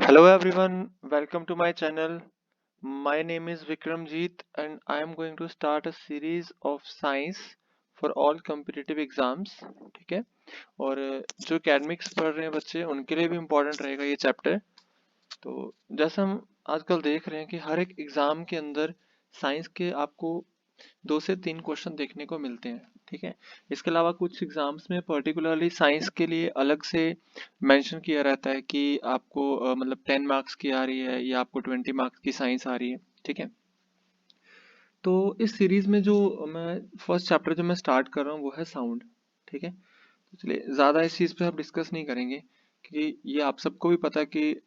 Hello everyone, welcome to my channel. My name is Vikramjeet and I am going to start a series of science for all competitive exams. ठीक है। और जो academics पढ़ रहे हैं बच्चे उनके लिए भी important रहेगा ये चैप्टर। तो जैसा हम आजकल देख रहे हैं कि हर एक एग्जाम के अंदर साइंस के आपको 2 से 3 क्वेश्चन देखने को मिलते हैं। ठीक है। इसके अलावा कुछ एग्जाम्स में पर्टिकुलरली साइंस के लिए अलग से मेंशन किया रहता है कि आपको मतलब 10 मार्क्स की आ रही है या आपको 20 मार्क्स की साइंस आ रही है। ठीक है। तो इस सीरीज में जो मैं फर्स्ट चैप्टर जो मैं स्टार्ट कर रहा हूँ वो है साउंड। ठीक है। तो चलिए ज़्यादा इस चीज़ पे हम डिस्कस नहीं करेंगे क्योंकि ये आप सबको भी पता है कि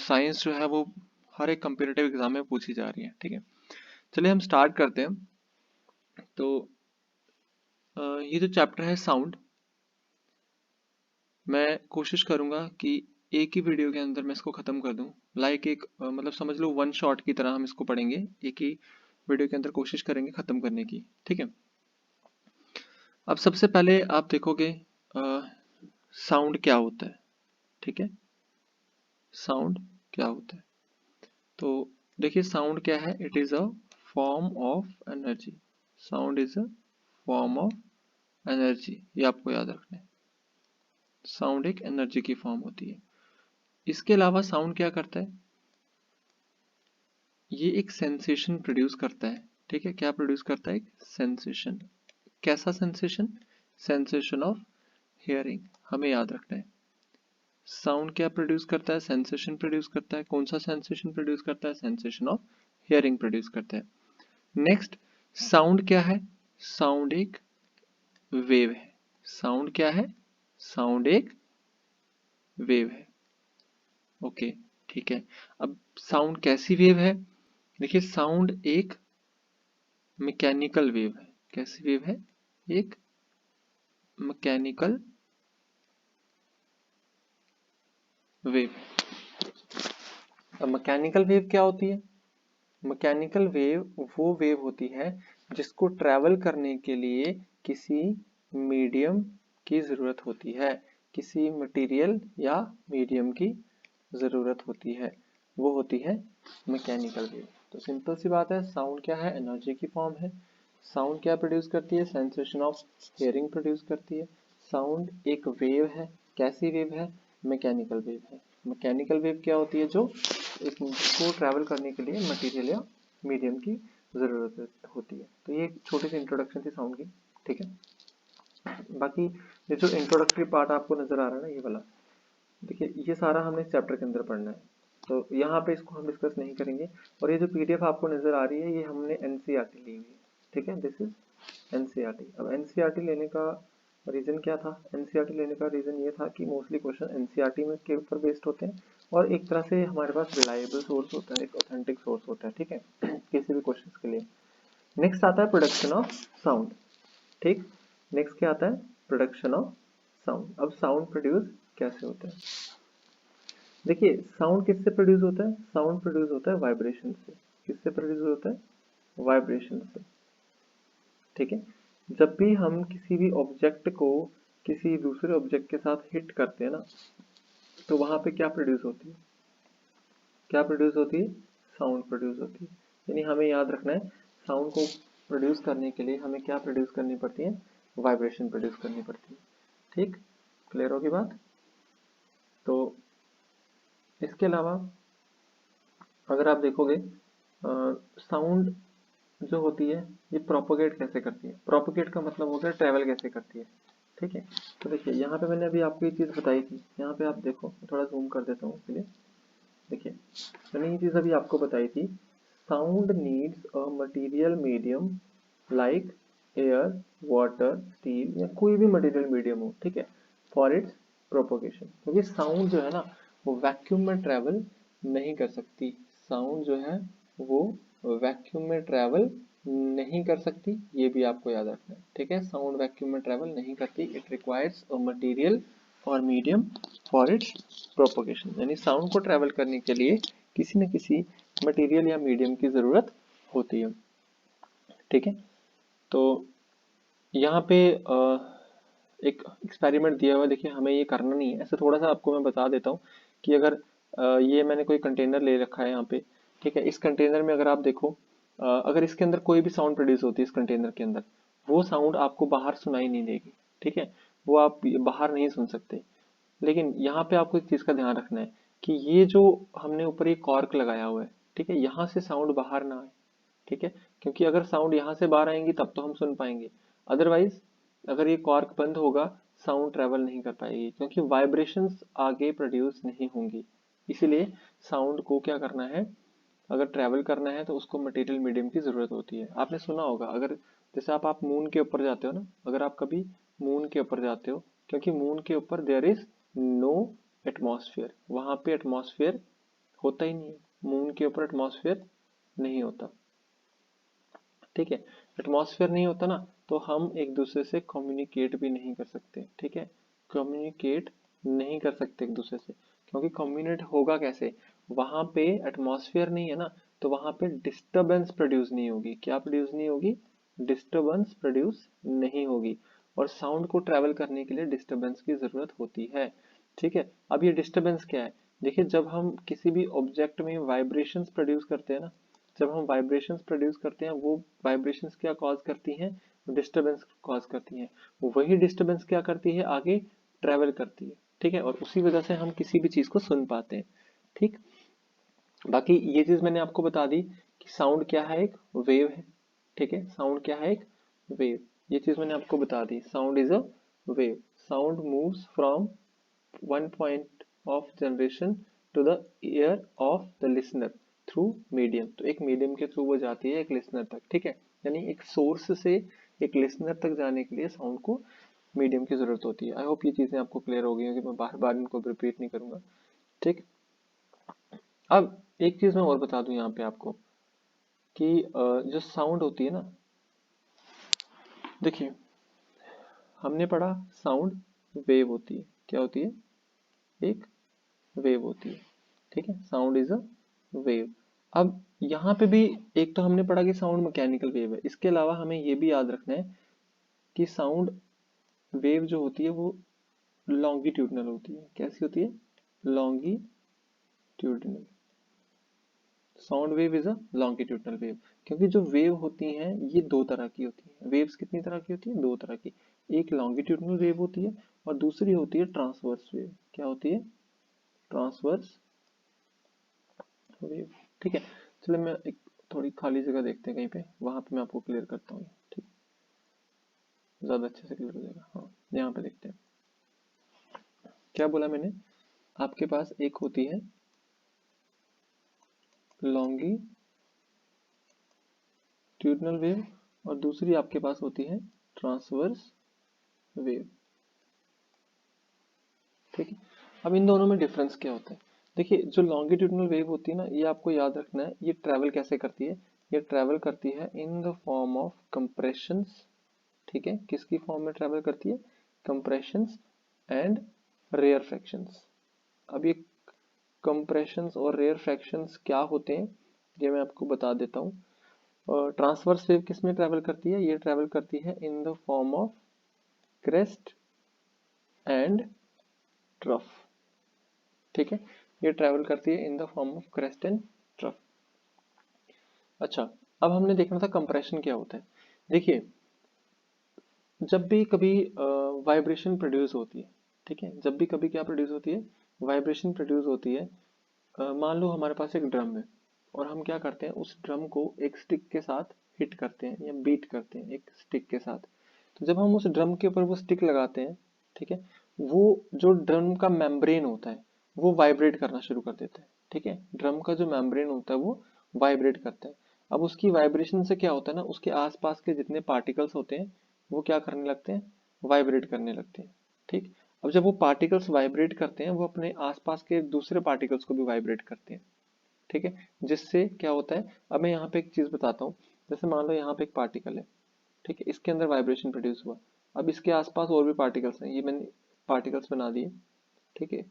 साइंस जो है वो हर एक कम्पिटिटिव एग्जाम में पूछी जा रही है। ठीक है। चलिए हम स्टार्ट करते हैं। तो ये जो चैप्टर है साउंड, मैं कोशिश करूंगा कि एक ही वीडियो के अंदर मैं इसको खत्म कर दूं। लाइक एक मतलब समझ लो वन शॉट की तरह हम इसको पढ़ेंगे। एक ही वीडियो के अंदर कोशिश करेंगे खत्म करने की। ठीक है। अब सबसे पहले आप देखोगे साउंड क्या होता है। ठीक है। साउंड क्या होता है। तो देखिए साउंड क्या है। It is a form of energy. Sound is a form of energy, ये आपको याद रखना है। साउंड एक एनर्जी की फॉर्म होती है। इसके अलावा साउंड क्या करता है, ये एक सेंसेशन प्रोड्यूस करता है। ठीक है। क्या प्रोड्यूस करता है, एक सेंसेशन। कैसा सेंसेशन, सेंसेशन ऑफ हियरिंग, हमें याद रखना है। साउंड क्या प्रोड्यूस करता है, सेंसेशन प्रोड्यूस करता है। कौन सा सेंसेशन प्रोड्यूस करता है, सेंसेशन ऑफ हियरिंग प्रोड्यूस करता है। नेक्स्ट, साउंड क्या है, साउंड एक वेव है। साउंड क्या है, साउंड एक वेव है। ओके, ठीक है। अब साउंड कैसी वेव है, देखिए साउंड एक मैकेनिकल वेव है। कैसी वेव है, एक मैकेनिकल वेव। अब मैकेनिकल वेव क्या होती है, मैकेनिकल वेव वो वेव होती है जिसको ट्रैवल करने के लिए किसी मीडियम की ज़रूरत होती है, किसी मटेरियल या मीडियम की ज़रूरत होती है, वो होती है मैकेनिकल वेव। तो सिंपल सी बात है, साउंड क्या है, एनर्जी की फॉर्म है। साउंड क्या प्रोड्यूस करती है, सेंसेशन ऑफ हियरिंग प्रोड्यूस करती है। साउंड एक वेव है। कैसी वेव है, मैकेनिकल वेव है। मैकेनिकल वेव क्या होती है, जो इसको ट्रैवल करने के लिए मटेरियल या मीडियम की ज़रूरत होती है। तो ये एक छोटी सी इंट्रोडक्शन थी साउंड की। ठीक है। बाकी ये जो इंट्रोडक्टरी पार्ट आपको नज़र आ रहा है ना, ये वाला, देखिए ये सारा हमने इस चैप्टर के अंदर पढ़ना है, तो यहाँ पे इसको हम डिस्कस नहीं करेंगे। और ये जो पीडीएफ आपको नज़र आ रही है, ये हमने एनसीईआरटी ली हुई है। ठीक है, दिस इज एनसीईआरटी। अब एनसीईआरटी लेने का रीज़न क्या था, एनसीईआरटी लेने का रीज़न ये था कि मोस्टली क्वेश्चन एनसीईआरटी में के ऊपर बेस्ड होते हैं और एक तरह से हमारे पास रिलायबल सोर्स होता है, एक ऑथेंटिक सोर्स होता है। ठीक है, किसी भी क्वेश्चन के लिए। नेक्स्ट आता है प्रोडक्शन ऑफ साउंड। ठीक, नेक्स्ट क्या आता है, प्रोडक्शन ऑफ साउंड। अब साउंड प्रोड्यूस कैसे होता है, देखिए साउंड किससे प्रोड्यूस होता है, साउंड प्रोड्यूस होता है वाइब्रेशन से। किससे प्रोड्यूस होता है, वाइब्रेशन से। ठीक है। जब भी हम किसी भी ऑब्जेक्ट को किसी दूसरे ऑब्जेक्ट के साथ हिट करते हैं ना, तो वहां पे क्या प्रोड्यूस होती है, क्या प्रोड्यूस होती है, साउंड प्रोड्यूस होती है। यानी हमें याद रखना है, साउंड को प्रोड्यूस करने के लिए हमें क्या प्रोड्यूस करनी पड़ती है, वाइब्रेशन प्रोड्यूस करनी पड़ती है। ठीक, क्लियर होगी बात। तो इसके अलावा अगर आप देखोगे साउंड जो होती है ये प्रोपोगेट कैसे करती है, प्रोपोगेट का मतलब होता है ट्रैवल कैसे करती है। ठीक है। तो देखिए यहाँ पे मैंने अभी आपको ये चीज़ बताई थी, यहाँ पे आप देखो, थोड़ा जूम कर देता हूँ इसलिए। देखिए मैंने ये चीज़ अभी आपको बताई थी, sound needs a material medium like air, water, steel या कोई भी मटेरियल मीडियम हो। ठीक है, फॉर इट्स प्रोपोगेशन। क्योंकि साउंड जो है ना वो वैक्यूम में ट्रैवल नहीं कर सकती। साउंड जो है वो वैक्यूम में ट्रैवल नहीं कर सकती, ये भी आपको याद रखना है। ठीक है, साउंड वैक्यूम में ट्रैवल नहीं करती। इट रिक्वायर्स अ मटेरियल और मीडियम फॉर इट्स प्रोपोगेशन। यानी साउंड को ट्रैवल करने के लिए किसी न किसी मटेरियल या मीडियम की ज़रूरत होती है। ठीक है। तो यहाँ पे एक एक्सपेरिमेंट दिया हुआ है, देखिए हमें ये करना नहीं है। ऐसे थोड़ा सा आपको मैं बता देता हूँ कि अगर ये मैंने कोई कंटेनर ले रखा है यहाँ पे, ठीक है। इस कंटेनर में अगर आप देखो, अगर इसके अंदर कोई भी साउंड प्रोड्यूस होती है इस कंटेनर के अंदर, वो साउंड आपको बाहर सुनाई नहीं देगी, ठीक है, वो आप बाहर नहीं सुन सकते। लेकिन यहाँ पे आपको एक चीज का ध्यान रखना है कि ये जो हमने ऊपर ये कॉर्क लगाया हुआ है, ठीक है, यहाँ से साउंड बाहर ना आए, ठीक है, क्योंकि अगर साउंड यहाँ से बाहर आएंगी तब तो हम सुन पाएंगे, अदरवाइज अगर ये कॉर्क बंद होगा साउंड ट्रेवल नहीं कर पाएगी, क्योंकि वाइब्रेशंस आगे प्रोड्यूस नहीं होंगी। इसीलिए साउंड को क्या करना है, अगर ट्रैवल करना है तो उसको मटेरियल मीडियम की जरूरत होती है। आपने सुना होगा, अगर जैसे आप मून के ऊपर जाते हो ना, अगर आप कभी मून के ऊपर जाते हो, क्योंकि मून के ऊपर देयर इज नो एटमॉस्फेयर, वहां पे एटमॉस्फेयर होता ही नहीं है, मून के ऊपर एटमॉस्फेयर नहीं होता, ठीक है। एटमॉस्फेयर नहीं होता ना, तो हम एक दूसरे से कम्युनिकेट भी नहीं कर सकते, ठीक है, कम्युनिकेट नहीं कर सकते एक दूसरे से, क्योंकि कम्युनिकेट होगा कैसे, वहां पे एटमॉस्फेयर नहीं है ना, तो वहां पे डिस्टरबेंस प्रोड्यूस नहीं होगी। क्या प्रोड्यूस नहीं होगी? डिस्टरबेंस प्रोड्यूस नहीं होगी। और साउंड को ट्रेवल करने के लिए डिस्टरबेंस की जरूरत होती है, ठीक है। अब ये डिस्टरबेंस क्या है, देखिए जब हम किसी भी ऑब्जेक्ट में वाइब्रेशंस प्रोड्यूस करते हैं ना, जब हम वाइब्रेशंस प्रोड्यूस करते हैं, वो वाइब्रेशंस क्या कॉज करती हैं, डिस्टरबेंस कॉज करती हैं। वही डिस्टरबेंस क्या करती है, आगे ट्रेवल करती है, ठीक है, और उसी वजह से हम किसी भी चीज को सुन पाते हैं, ठीक। बाकी ये चीज मैंने आपको बता दी कि साउंड क्या है, एक वेव है, ठीक है, साउंड क्या है, एक वेव। ये चीज मैंने आपको बता दी, sound is a wave, sound moves from one point of generation to the ear of the listener through medium। तो एक मीडियम के थ्रू वो जाती है एक लिसनर तक, ठीक है, यानी एक सोर्स से एक लिसनर तक जाने के लिए साउंड को मीडियम की जरूरत होती है। आई होप ये चीजें आपको क्लियर हो गई होंगी, मैं बार बार इनको रिपीट नहीं करूंगा, ठीक। अब एक चीज मैं और बता दूं यहाँ पे आपको कि जो साउंड होती है ना, देखिए हमने पढ़ा साउंड वेव होती है, क्या होती है, एक वेव होती है, ठीक है, साउंड इज अ वेव। अब यहाँ पे भी एक तो हमने पढ़ा कि साउंड मैकेनिकल वेव है, इसके अलावा हमें ये भी याद रखना है कि साउंड वेव जो होती है वो लॉन्गिट्यूडनल होती है। कैसी होती है? Longitudinal. Sound wave is a longitudinal wave, क्योंकि जो वेव होती हैं ये दो तरह की होती हैं। वेव्स कितनी तरह की होती है? दो तरह की। एक लॉन्गिट्यूडनल वेव होती है और दूसरी होती है ट्रांसवर्स वेव। क्या होती है? ट्रांसवर्स वेव, ठीक है। चलो मैं एक थोड़ी खाली जगह देखते हैं कहीं पे, वहां पे मैं आपको क्लियर करता हूँ, ठीक, ज्यादा अच्छे से क्लियर हो जाएगा। हाँ, यहाँ पे देखते हैं क्या बोला मैंने। आपके पास एक होती है लॉन्गिट्यूडनल वेव और दूसरी आपके पास होती है ट्रांसवर्स वेव, ठीक है। अब इन दोनों में डिफरेंस क्या होता है? देखिए जो लॉन्गिट्यूडनल वेव होती है ना, ये आपको याद रखना है, ये ट्रेवल कैसे करती है, ये ट्रेवल करती है in the form of compressions, ठीक है, किसकी फॉर्म में ट्रेवल करती है? Compressions and rarefactions. अब ये कंप्रेशंस और रेयर फ्रैक्शंस क्या होते हैं, ये मैं आपको बता देता हूँ। और ट्रांसवर्स वेव किस में ट्रेवल करती है? ये ट्रेवल करती है in the form of crest and trough, ठीक है, ये ट्रेवल करती है in the form of crest and trough. अच्छा, अब हमने देखना था कंप्रेशन क्या होता है। देखिए जब भी कभी वाइब्रेशन प्रोड्यूस होती है, ठीक है, जब भी कभी क्या प्रोड्यूस होती है? वाइब्रेशन प्रोड्यूस होती है। मान लो हमारे पास एक ड्रम है और हम क्या करते हैं, उस ड्रम को एक स्टिक के साथ हिट करते हैं या बीट करते हैं एक स्टिक के साथ। तो जब हम उस ड्रम के ऊपर वो स्टिक लगाते हैं, ठीक है, वो जो ड्रम का मेम्ब्रेन होता है वो वाइब्रेट करना शुरू कर देता है, ठीक है, ड्रम का जो मेम्ब्रेन होता है वो वाइब्रेट करता है। अब उसकी वाइब्रेशन से क्या होता है ना, उसके आसपास के जितने पार्टिकल्स होते हैं वो क्या करने लगते हैं? वाइब्रेट करने लगते हैं, ठीक। अब जब वो पार्टिकल्स वाइब्रेट करते हैं वो अपने आसपास के दूसरे पार्टिकल्स को भी वाइब्रेट करते हैं, ठीक है, जिससे क्या होता है, अब मैं यहाँ पे एक चीज बताता हूँ। जैसे मान लो यहाँ पे एक पार्टिकल है, ठीक है, इसके अंदर वाइब्रेशन प्रोड्यूस हुआ, अब इसके आसपास और भी पार्टिकल्स हैं, ये मैंने पार्टिकल्स बना दिए, ठीक है।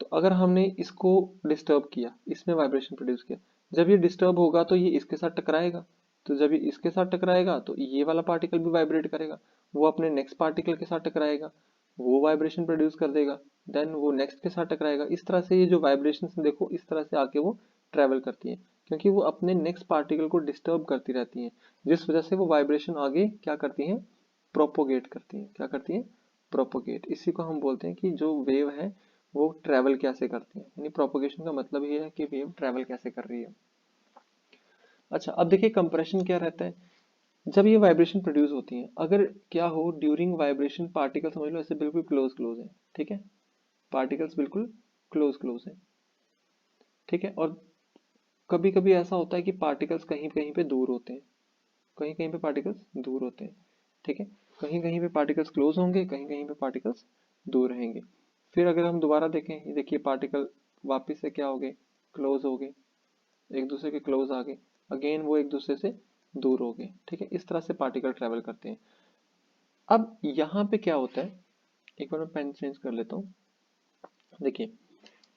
तो अगर हमने इसको डिस्टर्ब किया, इसमें वाइब्रेशन प्रोड्यूस किया, जब ये डिस्टर्ब होगा तो ये इसके साथ टकराएगा, तो जब ये इसके साथ टकराएगा तो ये वाला पार्टिकल भी वाइब्रेट करेगा, वो अपने नेक्स्ट पार्टिकल के साथ टकराएगा, वो वाइब्रेशन प्रोड्यूस कर देगा, देन वो नेक्स्ट के साथ टकराएगा। इस तरह से ये जो वाइब्रेशंस देखो इस तरह से आके वो ट्रेवल करती हैं, क्योंकि वो अपने नेक्स्ट पार्टिकल को डिस्टर्ब करती रहती हैं, जिस वजह से वो वाइब्रेशन आगे क्या करती हैं, प्रोपोगेट करती हैं। क्या करती हैं, प्रोपोगेट। इसी को हम बोलते हैं कि जो वेव है वो ट्रेवल कैसे करती है, यानी प्रोपोगेशन का मतलब ये है कि वेव ट्रेवल कैसे कर रही है। अच्छा, अब देखिए कंप्रेशन क्या रहता है। जब ये वाइब्रेशन प्रोड्यूस होती है, अगर क्या हो ड्यूरिंग वाइब्रेशन पार्टिकल समझ लो ऐसे बिल्कुल क्लोज क्लोज है, ठीक है, पार्टिकल्स बिल्कुल क्लोज क्लोज है, ठीक है। और कभी कभी ऐसा होता है कि पार्टिकल्स कहीं कहीं पे दूर होते हैं, कहीं कहीं पे पार्टिकल्स दूर होते हैं, ठीक है। कहीं कहीं पे पार्टिकल्स क्लोज होंगे, कहीं कहीं पे पार्टिकल्स दूर रहेंगे। फिर अगर हम दोबारा देखें, ये देखिए पार्टिकल वापस से क्या हो गए, क्लोज हो गए, एक दूसरे के क्लोज आ गए, अगेन वो एक दूसरे से दूर हो गए, ठीक है। इस तरह से पार्टिकल ट्रेवल करते हैं। अब यहाँ पे क्या होता है, एक बार मैं पेन चेंज कर लेता हूँ। देखिए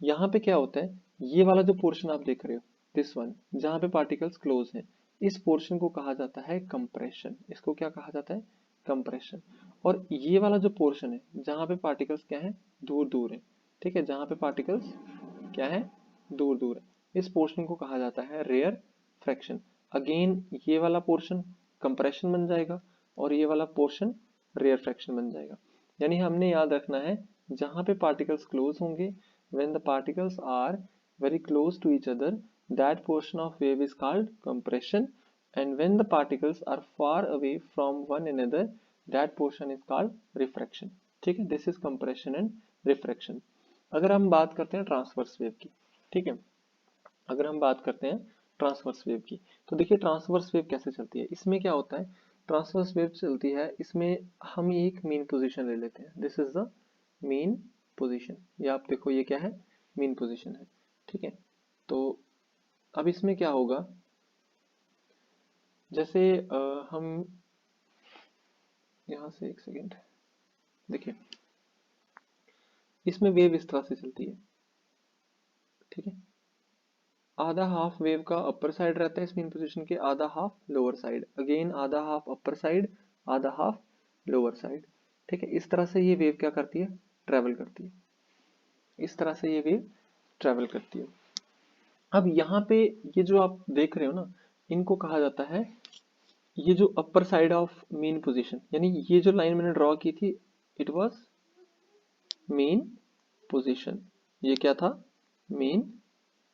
यहाँ पे क्या होता है, ये वाला जो पोर्शन आप देख रहे हो, दिस वन, जहाँ पे पार्टिकल्स क्लोज हैं, इस पोर्शन को कहा जाता है कंप्रेशन। इसको क्या कहा जाता है, कंप्रेशन। और ये वाला जो पोर्शन है जहाँ पे पार्टिकल्स क्या है, दूर दूर है, ठीक है, जहाँ पे पार्टिकल्स क्या है, दूर दूर है, इस पोर्शन को कहा जाता है रेयर फ्रैक्शन। अगेन ये वाला पोर्शन कंप्रेशन बन जाएगा और ये वाला पोर्शन रेयर फ्रैक्शन बन जाएगा। यानी हमने याद रखना है, जहाँ पे पार्टिकल्स क्लोज होंगे, when the particles are very close to each other, that portion of wave is called compression, and when the particles are far away from one another, that portion is called refraction। ठीक है, this is compression and refraction। अगर हम बात करते हैं transverse wave की, ठीक है, अगर हम बात करते हैं ट्रांसवर्स वेव की, तो देखिए ट्रांसवर्स वेव कैसे चलती है। इसमें क्या होता है, ट्रांसवर्स वेव चलती है, इसमें हम एक मीन पोजीशन ले लेते हैं, this is the mean position. ये आप देखो ये क्या है, मीन पोजीशन है, ठीक है। तो अब इसमें क्या होगा, जैसे हम यहाँ से एक सेकेंड, देखिए इसमें वेव इस तरह से चलती है, ठीक है। आधा हाफ वेव का अपर साइड रहता है इस मीन पोजीशन के, आधा हाफ लोअर साइड, अगेन आधा हाफ अपर साइड, आधा हाफ लोअर साइड, ठीक है। इस तरह से ये वेव क्या करती है, ट्रेवल करती है, इस तरह से ये वेव ट्रेवल करती है। अब यहाँ पे ये जो आप देख रहे हो ना, इनको कहा जाता है, ये जो upper side of mean position, यानी ये जो लाइन मैंने ड्रॉ की थी, इट वाज मीन पोजीशन, ये क्या था, मीन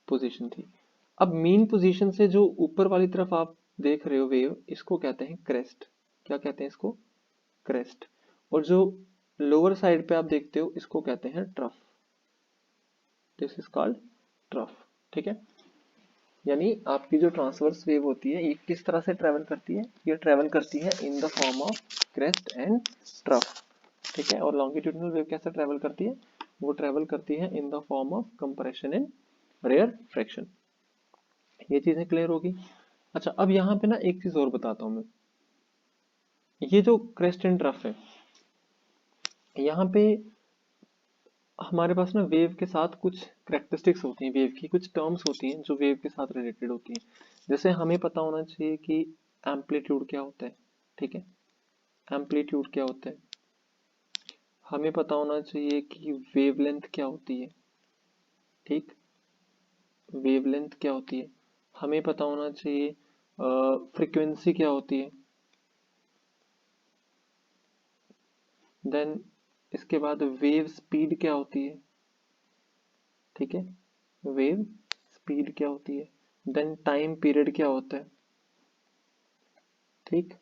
पोजीशन थी। अब मीन पोजीशन से जो ऊपर वाली तरफ आप देख रहे हो वेव, इसको कहते हैं क्रेस्ट। क्या कहते हैं इसको, क्रेस्ट। और जो लोअर साइड पे आप देखते हो इसको कहते हैं trough, this is called trough, ठीक है। यानी आपकी जो ट्रांसवर्स वेव होती है ये किस तरह से ट्रेवल करती है, ये ट्रेवल करती है in the form of crest and trough, ठीक है। और लॉन्गिट्यूडिनल वेव कैसे ट्रेवल करती है, वो ट्रेवल करती है in the form of compression and rarefaction. ये चीजें क्लियर होगी। अच्छा, अब यहाँ पे ना एक चीज और बताता हूँ मैं, ये जो क्रेस्ट एंड ट्रफ है, यहाँ पे हमारे पास ना वेव के साथ कुछ करेक्टरिस्टिक्स होती हैं, वेव की कुछ टर्म्स होती हैं जो वेव के साथ रिलेटेड होती हैं। जैसे हमें पता होना चाहिए कि एम्पलीट्यूड क्या होता है, ठीक है, एम्पलीट्यूड क्या होता है, हमें पता होना चाहिए कि वेवलेंथ क्या होती है, ठीक, वेवलेंथ क्या होती है, हमें पता होना चाहिए फ्रीक्वेंसी क्या होती है, देन इसके बाद वेव स्पीड क्या होती है, ठीक है, वेव स्पीड क्या होती है, देन टाइम पीरियड क्या होता है, ठीक।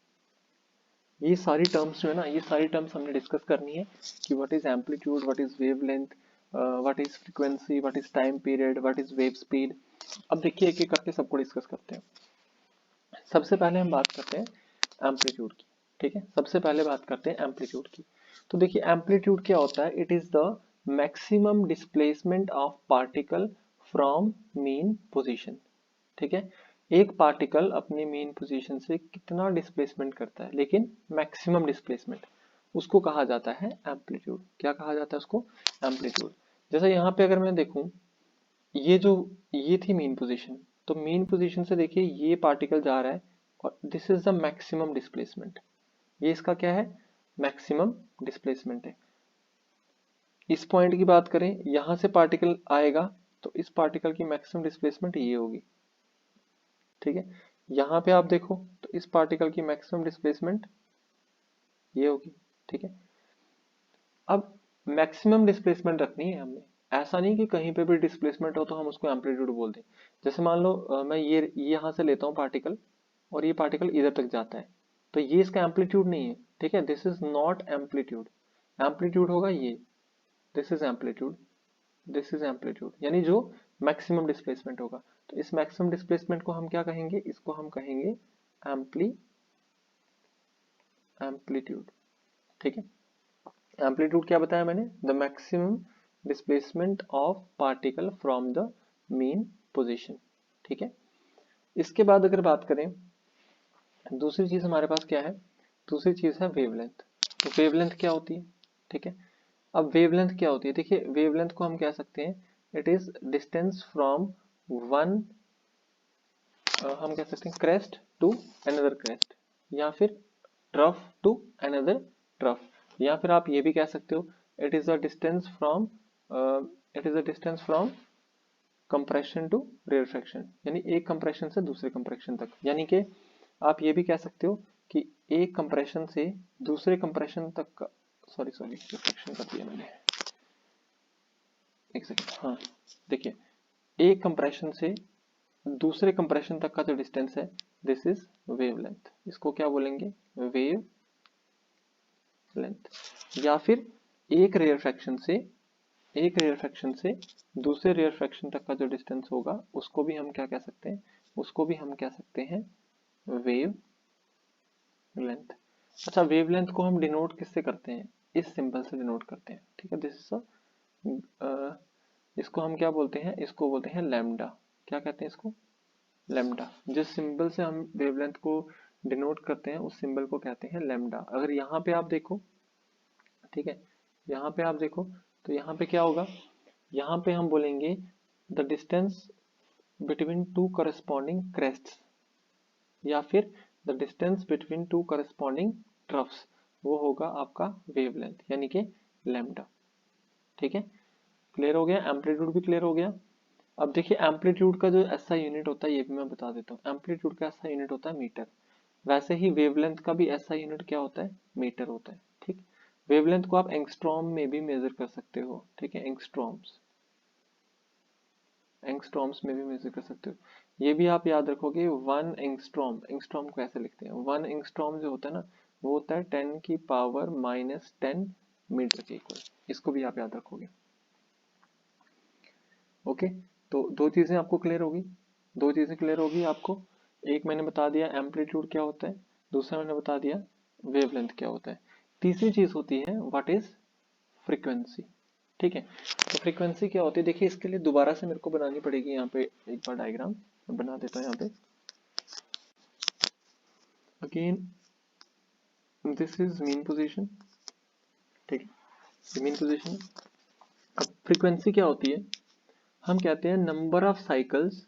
ये सारी टर्म्स जो है ना, ये सारी टर्म्स हमने डिस्कस करनी है कि what is amplitude, what is wavelength, what is frequency, what is time period, what is wave speed. अब देखिए एक एक करके सबको डिस्कस करते हैं। सबसे पहले हम बात करते हैं एम्पलीट्यूड की, ठीक है, सबसे पहले बात करते हैं एम्पलीट्यूड की। तो देखिए एम्पलीट्यूड क्या होता है, it is the maximum displacement of particle from mean position, ठीक है। एक पार्टिकल अपने मेन पोजीशन से कितना डिस्प्लेसमेंट करता है, लेकिन मैक्सिमम डिस्प्लेसमेंट, उसको कहा जाता है एम्पलीट्यूड। क्या कहा जाता है उसको, एम्पलीट्यूड। जैसे यहाँ पे अगर मैं देखूं, ये जो ये थी मेन पोजीशन, तो मेन पोजीशन से देखिए ये पार्टिकल जा रहा है और this is the maximum displacement, ये इसका क्या है, मैक्सिमम डिस्प्लेसमेंट है। इस पॉइंट की बात करें, यहां से पार्टिकल आएगा तो इस पार्टिकल की मैक्सिमम डिस्प्लेसमेंट ये होगी, ठीक है। यहाँ पे आप देखो तो इस पार्टिकल की मैक्सिमम डिस्प्लेसमेंट ये होगी, ठीक है। अब मैक्सिमम डिस्प्लेसमेंट रखनी है हमने, ऐसा नहीं कि कहीं पे भी डिस्प्लेसमेंट हो तो हम उसको एम्पलीट्यूड बोल दें। जैसे मान लो मैं ये यहाँ से लेता हूँ पार्टिकल और ये पार्टिकल इधर तक जाता है, तो ये इसका एम्पलीट्यूड नहीं है, ठीक है। This is not amplitude, amplitude होगा ये, this is amplitude, this is amplitude, यानी जो मैक्सिमम डिस्प्लेसमेंट होगा। तो इस मैक्सिमम डिस्प्लेसमेंट को हम क्या कहेंगे, इसको हम कहेंगे एम्पलीट्यूड, ठीक है। एम्पलीट्यूड क्या बताया मैंने, the maximum displacement of particle from the mean position, ठीक है। इसके बाद अगर बात करें, दूसरी चीज हमारे पास क्या है, दूसरी चीज है वेवलेंथ। तो वेवलेंथ क्या होती है, ठीक है। अब वेवलेंथ क्या होती है, देखिए वेवलेंथ को हम कह सकते हैं it is distance from one, हम कह सकते हैं क्रेस्ट टू अनदर क्रेस्ट, या फिर ट्रफ टू अनदर ट्रफ, या फिर आप ये भी कह सकते हो it is a distance from compression to rarefaction, यानी एक कंप्रेशन से दूसरे कंप्रेशन तक। यानी कि आप ये भी कह सकते हो कि एक कंप्रेशन से दूसरे कंप्रेशन तक का, सॉरी रिफ्लेक्शन कर दिया मैंने, एक सेकेंड, हाँ देखिए, एक कंप्रेशन से दूसरे कंप्रेशन तक का जो डिस्टेंस है दिस इज वेवलेंथ, इसको क्या बोलेंगे, वेव लेंथ। या फिर एक रेयर फ्रैक्शन से दूसरे रेयर फ्रैक्शन तक का जो डिस्टेंस होगा उसको भी हम क्या कह सकते हैं, उसको भी हम कह सकते हैं वेव लेंथ। अच्छा, वेवलेंथ को हम डिनोट किससे करते हैं, इस सिंबल से डिनोट करते हैं, ठीक है। दिस इज इसको हम क्या बोलते हैं, इसको बोलते हैं लैम्डा। क्या कहते हैं इसको, लैम्डा। जिस सिंबल से हम वेवलेंथ को डिनोट करते हैं उस सिंबल को कहते हैं लैम्डा। अगर यहाँ पे आप देखो, ठीक है, यहाँ पे आप देखो तो यहाँ पे क्या होगा, यहाँ पे हम बोलेंगे the distance between two corresponding crests, या फिर the distance between two corresponding troughs, वो होगा आपका वेवलेंथ, यानी कि लैम्डा, ठीक है। क्लियर हो गया, एम्पलीट्यूड भी क्लियर हो गया। अब देखिए एम्पलीट्यूड का जो ऐसा यूनिट होता है ये भी मैं बता देता हूँ, एम्पलीट्यूड का ऐसा यूनिट होता है मीटर। वैसे ही वेवलेंथ का भी ऐसा यूनिट क्या होता है, मीटर होता है, ठीक। वेवलेंथ को आप एंगस्ट्रॉम में भी मेजर कर सकते हो, ठीक है, एंगस्ट्रॉम्स में भी मेजर कर सकते हो। ये भी आप याद रखोगे, वन एंगस्ट्रॉम, एंगस्ट्रॉम को ऐसे लिखते हैं, वन एंगस्ट्रॉम जो होता है ना वो होता है 10⁻⁻10 मीटर के इक्वल, इसको भी आप याद रखोगे। ओके, तो दो चीजें आपको क्लियर होगी, दो चीजें क्लियर होगी आपको। एक मैंने बता दिया एम्पलीट्यूड क्या होता है, दूसरा मैंने बता दिया वेवलेंथ क्या होता है। तीसरी चीज होती है व्हाट इज फ्रीक्वेंसी, ठीक है। तो फ्रीक्वेंसी क्या होती है, देखिए इसके लिए दोबारा से मेरे को बनानी पड़ेगी यहाँ पे एक बार डायग्राम, बना देता हूँ यहाँ पे। Again this is mean position, ठीक है, मीन पोजीशन। अब फ्रीक्वेंसी क्या होती है, हम कहते हैं number of cycles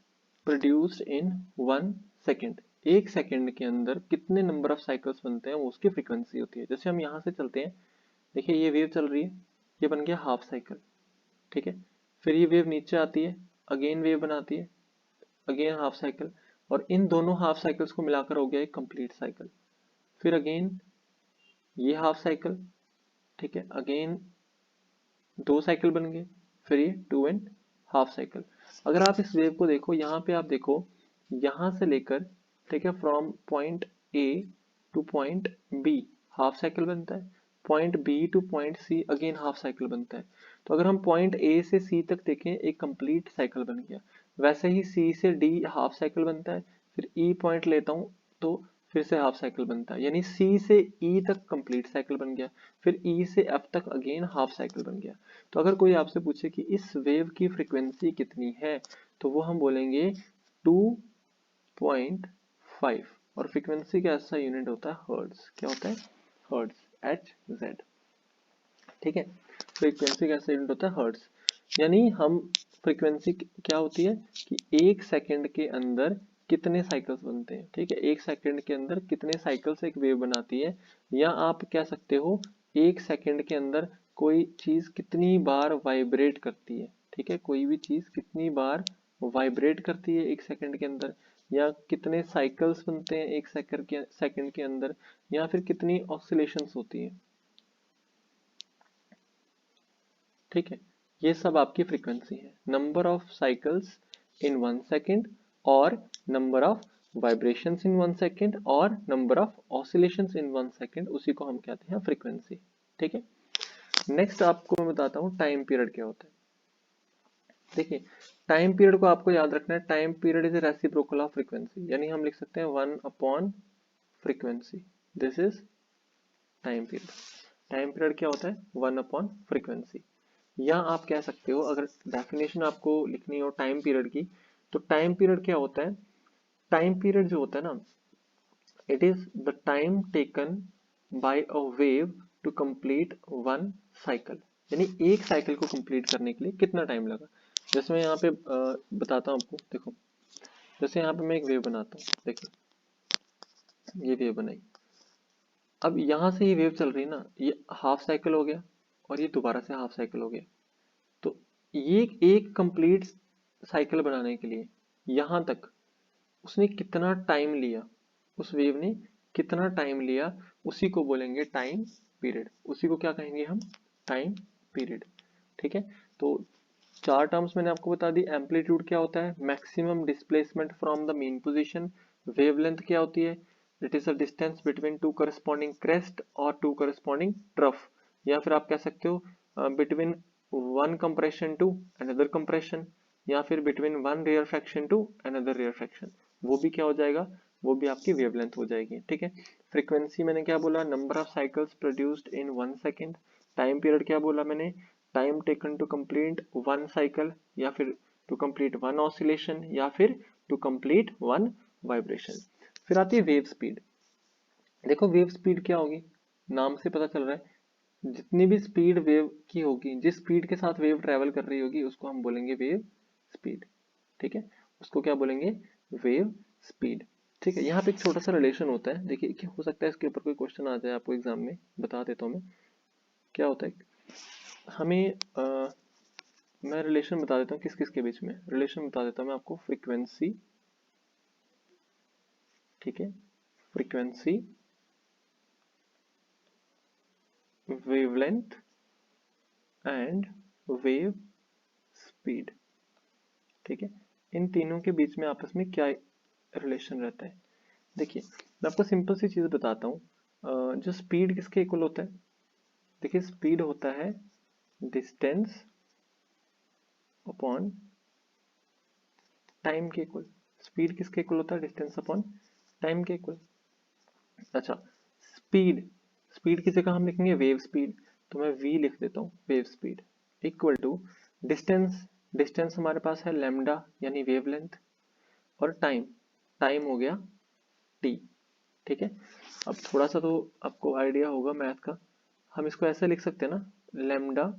produced in 1 second, एक सेकेंड के अंदर कितने नंबर ऑफ साइकिल्स बनते हैं वो उसकी फ्रीक्वेंसी होती है। जैसे हम यहाँ से चलते हैं, देखिए ये वेव चल रही है, ये बन गया हाफ साइकिल, ठीक है। फिर ये वेव नीचे आती है, अगेन वेव बनाती है, अगेन हाफ साइकिल, और इन दोनों हाफ साइकिल्स को मिलाकर हो गया एक कंप्लीट साइकिल। फिर अगेन ये हाफ साइकिल, ठीक है, अगेन दो साइकिल बन गए, फिर ये 2.5 साइकिल। अगर आप इस वेव को देखो, यहाँ पे आप देखो, यहाँ से लेकर, ठीक है, from point A to point B half cycle बनता है, point B to point C again half cycle बनता है। तो अगर हम पॉइंट ए से सी तक देखें एक कंप्लीट साइकिल बन गया। वैसे ही सी से डी हाफ साइकिल बनता है, फिर ई पॉइंट लेता हूँ तो फिर से हाफ साइकिल बनता है, यानी सी से ई तक कंप्लीट साइकिल बन गया, फिर ई से एफ तक अगेन हाफ साइकिल बन गया। तो अगर कोई आपसे पूछे कि इस वेव की फ्रीक्वेंसी कितनी है, तो वो हम बोलेंगे 2.5, और फ्रीक्वेंसी का ऐसा यूनिट होता है हर्ट्ज। क्या होता है, हर्ट्ज, HZ, ठीक है। फ्रीक्वेंसी का ऐसा यूनिट होता है हर्ट्ज, यानी हम फ्रीक्वेंसी क्या होती है कि एक सेकंड के अंदर कितने साइकिल्स बनते हैं, ठीक है, एक सेकंड के अंदर कितने साइकिल्स एक वेव बनाती है। या आप कह सकते हो एक सेकंड के अंदर कोई चीज कितनी बार वाइब्रेट करती है, ठीक है, कोई भी चीज कितनी बार वाइब्रेट करती है 1 सेकंड के अंदर, या कितने साइकिल्स बनते हैं 1 सेकंड के अंदर, या फिर कितनी ऑसिलेशंस होती है, ठीक है। ये सब आपकी फ्रीक्वेंसी है, number of cycles in 1 second, और number of vibrations in 1 second, और number of oscillations in 1 second, उसी को हम कहते हैं फ्रीक्वेंसी, ठीक है। नेक्स्ट आपको मैं बताता हूँ टाइम पीरियड क्या होता है। देखिए, टाइम पीरियड को आपको याद रखना है, time period is reciprocal of frequency, यानी हम लिख सकते हैं 1 upon frequency, this is time period. Time period क्या होता है? 1 अपॉन फ्रीक्वेंसी। या आप कह सकते हो, अगर डेफिनेशन आपको लिखनी हो टाइम पीरियड की, तो टाइम पीरियड क्या होता है? टाइम पीरियड जो होता है ना, it is the time taken by a wave to complete one cycle, यानी एक साइकिल को कंप्लीट करने के लिए कितना टाइम लगा। जैसे मैं यहाँ पे बताता हूँ आपको, देखो, जैसे यहाँ पे मैं एक वेव बनाता हूँ, देखिए ये वेव बनाई, अब यहाँ से ये वेव चल रही है ना, ये हाफ साइकिल हो गया, और ये दोबारा से हाफ साइकिल हो गया। तो ये एक कंप्लीट साइकिल बनाने के लिए यहाँ तक उसने कितना टाइम लिया, उस वेव ने कितना टाइम लिया, उसी को बोलेंगे टाइम पीरियड, उसी को क्या कहेंगे हम? टाइम पीरियड, ठीक है। तो 4 टर्म्स मैंने आपको बता दी। एम्पलीट्यूड क्या होता है? Maximum displacement from the mean position. Wavelength क्या होती है? It is the distance between two corresponding crest और टू करस्पॉन्डिंग ट्रफ, या फिर आप कह सकते हो between one compression to another compression, या फिर between one rarefaction to another rarefaction, वो भी क्या हो जाएगा? वो भी आपकी वेवलेंथ हो जाएगी, ठीक है। फ्रीक्वेंसी मैंने क्या बोला? Number of cycles produced in 1 second. Time period क्या बोला मैंने? Time taken to complete one cycle, या फिर टू कंप्लीट वन ऑसिलेशन, या फिर टू कंप्लीट वन वाइब्रेशन। फिर आती है वेव स्पीड। देखो वेव स्पीड क्या होगी, नाम से पता चल रहा है, जितनी भी स्पीड वेव की होगी, जिस स्पीड के साथ वेव ट्रेवल कर रही होगी, उसको हम बोलेंगे वेव स्पीड, ठीक है। उसको क्या बोलेंगे? वेव स्पीड, ठीक है। यहाँ पे एक छोटा सा रिलेशन होता है, देखिए कि हो सकता है इसके ऊपर कोई क्वेश्चन आ जाए आपको एग्जाम में, बता देता हूँ मैं क्या होता है। हमें मैं रिलेशन बता देता हूँ किस किस के बीच में, रिलेशन बता देता हूँ मैं आपको। फ्रीक्वेंसी, ठीक है, frequency, wavelength and wave speed, ठीक है। इन तीनों के बीच में आपस में क्या रिलेशन रहता है? देखिए मैं आपको सिंपल सी चीज बताता हूँ, जो स्पीड किसके इक्वल होता है? देखिए स्पीड होता है डिस्टेंस अपॉन टाइम के इक्वल। स्पीड किसके इक्वल होता है? डिस्टेंस अपॉन टाइम के इक्वल। अच्छा, स्पीड, स्पीड की जगह हम लिखेंगे वेव स्पीड, तो मैं v लिख देता हूँ, wave speed equal to distance, distance हमारे पास है लैम्डा यानी वेवलेंथ, और टाइम, टाइम हो गया t, ठीक है। अब थोड़ा सा तो आपको आइडिया होगा मैथ का, हम इसको ऐसे लिख सकते हैं ना, लैम्डा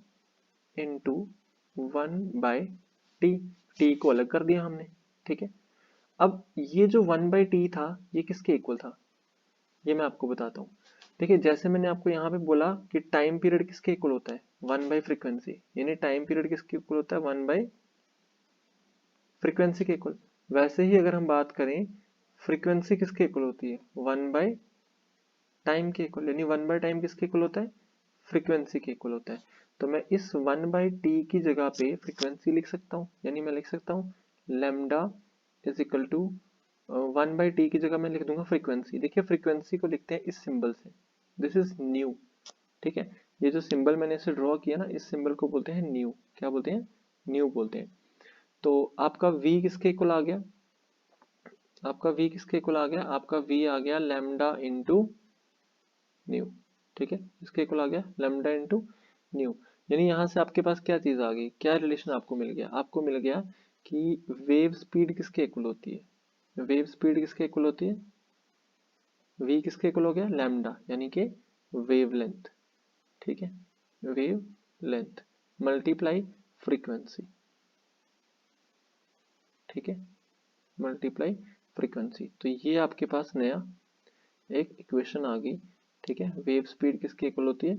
इंटू 1/t, t को अलग कर दिया हमने, ठीक है। अब ये जो 1/t था, ये किसके इक्वल था? ये मैं आपको बताता हूँ। देखिए जैसे मैंने आपको यहाँ पे बोला कि टाइम पीरियड किसके इक्वल होता है? 1/फ्रीक्वेंसी, यानी टाइम पीरियड किसके इक्वल होता है? 1/फ्रीक्वेंसी के इक्वल। वैसे ही अगर हम बात करें, फ्रीक्वेंसी किसके इक्वल होती है? 1/टाइम के इक्वल, यानी 1/टाइम किसके इक्वल होता है? फ्रीक्वेंसी के इक्वल होता है। तो मैं इस 1/t की जगह पे फ्रीक्वेंसी लिख सकता हूँ, यानी मैं लिख सकता हूँ lambda is equal to 1/t की जगह मैं लिख दूंगा फ्रीक्वेंसी। देखिए फ्रीक्वेंसी को लिखते हैं इस सिंबल से, दिस इज न्यू, ठीक है। ये जो सिंबल मैंने इसे ड्रॉ किया ना, इस सिंबल को बोलते हैं न्यू। क्या बोलते हैं? न्यू बोलते हैं। तो आपका v किसके इक्वल आ गया? आपका v किसके इक्वल आ गया? आपका v आ गया लैम्डा इंटू न्यू, ठीक है। इसके इक्वल आ गया लैम्डा इंटू न्यू, यानी यहाँ से आपके पास क्या चीज आ गई, क्या रिलेशन आपको मिल गया? आपको मिल गया कि वेव स्पीड किसके इक्वल होती है? वेव स्पीड किसके इक्वल होती है? v किसके इक्वल हो गया? लैम्डा, यानी कि वेवलेंथ, ठीक है, वेव लेंथ मल्टीप्लाई फ्रीक्वेंसी, ठीक है, मल्टीप्लाई फ्रीक्वेंसी। तो ये आपके पास नया एक इक्वेशन आ गई, ठीक है। वेव स्पीड किसके इक्वल होती है?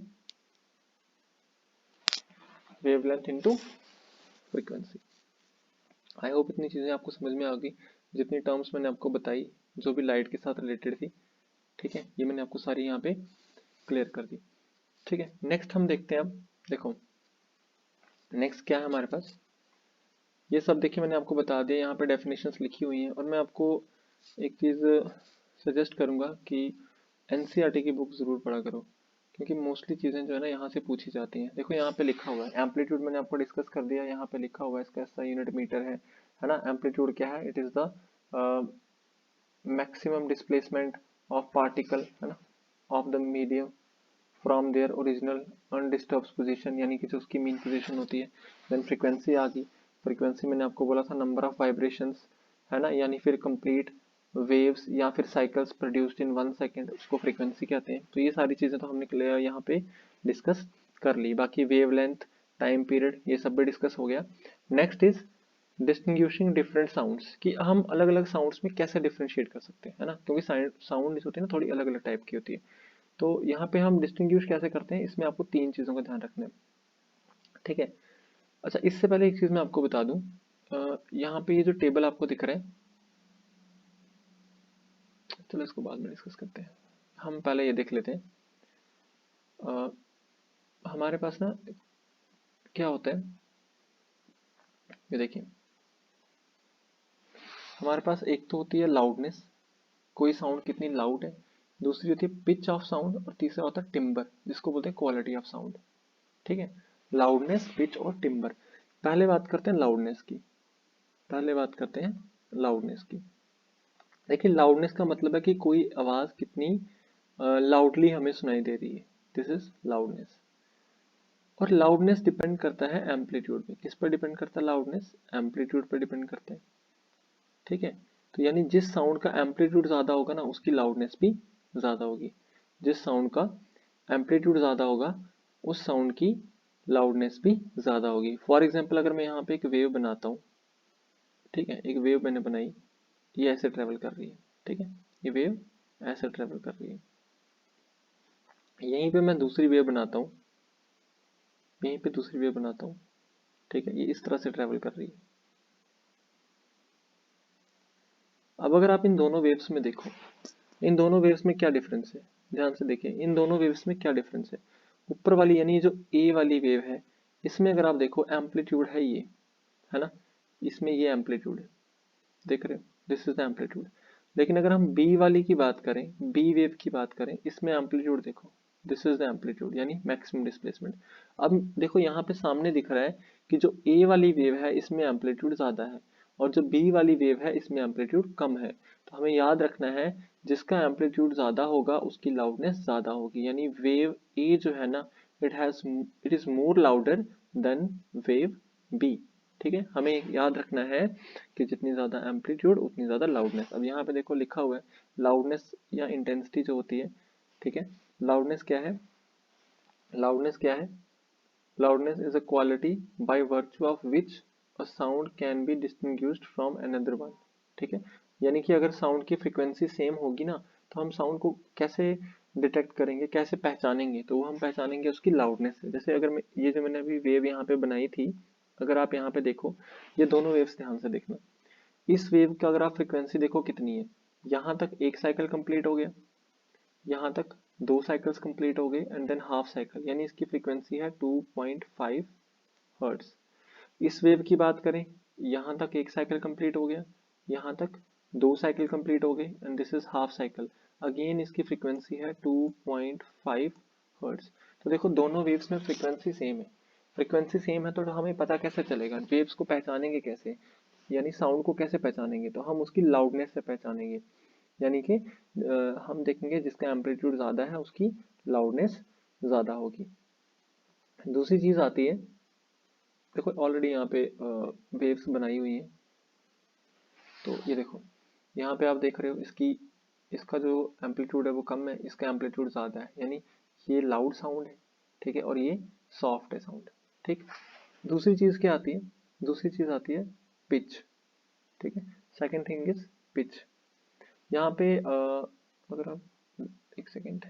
Wavelength into frequency. I hope इतनी चीजें आपको समझ में आ गई, जितनी टर्म्स मैंने आपको बताई जो भी लाइट के साथ रिलेटेड थी, ठीक है, ये मैंने आपको सारी यहाँ पे क्लियर कर दी। ठीक है, नेक्स्ट हम देखते हैं। अब देखो नेक्स्ट क्या है हमारे पास, ये सब देखिए मैंने आपको बता दिया, यहाँ पे डेफिनेशंस लिखी हुई हैं। और मैं आपको एक चीज़ सजेस्ट करूँगा कि एनसीईआरटी की बुक ज़रूर पढ़ा करो, क्योंकि मोस्टली चीज़ें जो है ना यहाँ से पूछी जाती हैं। देखो यहाँ पे लिखा हुआ है एम्पलीट्यूड, मैंने आपको डिस्कस कर दिया, यहाँ पे लिखा हुआ है इसका ऐसा यूनिट मीटर है ना। एम्पलीट्यूड क्या है, it is the maximum displacement of particle, है ना, of the medium from their original undisturbed position, यानी कि जो उसकी मीन पोजीशन होती है। देन फ्रीक्वेंसी आ गई, फ्रीक्वेंसी मैंने आपको बोला था नंबर ऑफ वाइब्रेशंस, है ना, यानी फिर कंप्लीट वेव्स या फिर साइकिल्स प्रोड्यूस्ड इन 1 सेकेंड, उसको फ्रीक्वेंसी कहते हैं। तो ये सारी चीज़ें तो हमने क्लियर यहाँ पे डिस्कस कर ली। बाकी वेवलेंथ, टाइम पीरियड, ये सब भी डिस्कस हो गया। Next is distinguishing different sounds, कि हम अलग अलग साउंड्स में कैसे डिफ्रेंशिएट कर सकते हैं, है ना, क्योंकि साउंड होती है ना थोड़ी अलग अलग टाइप की होती है। तो यहाँ पे हम डिस्टिंग्विश कैसे करते हैं, इसमें आपको 3 चीज़ों का ध्यान रखना है, ठीक है। अच्छा, इससे पहले एक चीज़ मैं आपको बता दूं, यहाँ पे ये जो टेबल आपको दिख रहा है, चलो इसको बाद में डिस्कस करते हैं, हम पहले ये देख लेते हैं। हमारे पास ना क्या होता है, ये देखिए हमारे पास एक तो होती है लाउडनेस, कोई साउंड कितनी लाउड है, दूसरी होती है पिच ऑफ साउंड, और तीसरा होता है टिम्बर, जिसको बोलते हैं क्वालिटी ऑफ साउंड। ठीक है, लाउडनेस, पिच और टिम्बर। पहले बात करते हैं लाउडनेस की, पहले बात करते हैं लाउडनेस की। देखिए लाउडनेस का मतलब है कि कोई आवाज कितनी लाउडली हमें सुनाई दे रही है, दिस इज लाउडनेस। और लाउडनेस डिपेंड करता है एम्पलीट्यूड पे, किस पर डिपेंड करता है लाउडनेस, एम्पलीट्यूड पर डिपेंड करता है। ठीक है, तो यानी जिस साउंड का एम्पलीट्यूड ज्यादा होगा ना उसकी लाउडनेस भी ज्यादा होगी, जिस साउंड का एम्पलीट्यूड ज्यादा होगा उस साउंड की लाउडनेस भी ज्यादा होगी। फॉर एग्जाम्पल अगर मैं यहाँ पे एक वेव बनाता हूँ, ठीक है, एक वेव मैंने बनाई, ये ऐसे ट्रेवल कर रही है, ठीक है, ये वेव ऐसे ट्रेवल कर रही है। यहीं पे मैं दूसरी वेव बनाता हूँ, यहीं पे दूसरी वेव बनाता हूँ, ठीक है, ये इस तरह से ट्रेवल कर रही है। अब अगर आप इन दोनों वेव्स में देखो, इन दोनों वेव्स में क्या डिफरेंस है, ध्यान से देखिए इन दोनों वेव्स में क्या डिफरेंस है। ऊपर वाली यानी जो ए वाली वेव है, इसमें अगर आप देखो एम्पलीट्यूड है ये, है ना, इसमें ये एम्पलीट्यूड है, देख रहे हो, दिस इज द एम्पलीट्यूड। लेकिन अगर हम बी वाली की बात करें, बी वेव की बात करें, इसमें एम्पलीट्यूड देखो, दिस इज द एम्पलीट्यूड यानी मैक्सिमम डिस्प्लेसमेंट। अब देखो यहाँ पे सामने दिख रहा है कि जो ए वाली वेव है इसमें एम्पलीट्यूड ज्यादा है, और जो बी वाली वेव है इसमें एम्पलीट्यूड कम है। तो हमें याद रखना है जिसका एम्पलीट्यूड ज्यादा होगा उसकी लाउडनेस ज्यादा होगी, यानी वेव ए जो है ना, it is more louder than wave B. ठीक है, हमें याद रखना है कि जितनी ज़्यादा एम्पलीट्यूड उतनी ज़्यादा लाउडनेस। अब यहाँ पे देखो लिखा हुआ है लाउडनेस या इंटेंसिटी जो होती है, ठीक है, लाउडनेस क्या है, लाउडनेस क्या है, loudness is a quality by virtue of which a sound can be distinguished from another one. ठीक है, यानी कि अगर साउंड की फ्रिक्वेंसी सेम होगी ना, तो हम साउंड को कैसे डिटेक्ट करेंगे, कैसे पहचानेंगे, तो वो हम पहचानेंगे उसकी लाउडनेस से। जैसे अगर मैं ये जो मैंने अभी वेव यहाँ पे बनाई थी, अगर आप यहाँ पे देखो, ये दोनों वेव्स ध्यान से देखना, इस वेव का अगर आप फ्रिक्वेंसी देखो कितनी है, यहाँ तक एक साइकिल कंप्लीट हो गया, यहाँ तक 2 साइकिल्स कंप्लीट हो गए, एंड देन हाफ साइकिल, यानी इसकी फ्रिक्वेंसी है 2.5 हर्ट्ज। इस वेव की बात करें, यहाँ तक एक साइकिल कंप्लीट हो गया, यहाँ तक 2 साइकिल कंप्लीट हो गए, and this is half cycle, again इसकी फ्रिक्वेंसी है 2.5 हर्ट्ज। तो देखो दोनों वेव्स में फ्रिक्वेंसी सेम है, फ्रिक्वेंसी सेम है तो हमें पता कैसे चलेगा, वेव्स को पहचानेंगे कैसे, यानी साउंड को कैसे पहचानेंगे, तो हम उसकी लाउडनेस से पहचानेंगे। यानी कि हम देखेंगे जिसका एम्पलीट्यूड ज़्यादा है उसकी लाउडनेस ज़्यादा होगी। दूसरी चीज़ आती है, देखो ऑलरेडी यहाँ पे वेव्स बनाई हुई है, तो ये देखो यहाँ पे आप देख रहे हो इसकी, इसका जो एम्पलीट्यूड है वो कम है, इसका एम्पलीट्यूड ज़्यादा है, यानी ये लाउड साउंड है, ठीक है, और ये सॉफ्ट है साउंड। ठीक, दूसरी चीज़ क्या आती है, दूसरी चीज़ आती है पिच। ठीक है, सेकेंड थिंग इज पिच। यहाँ पे अगर आप एक सेकेंड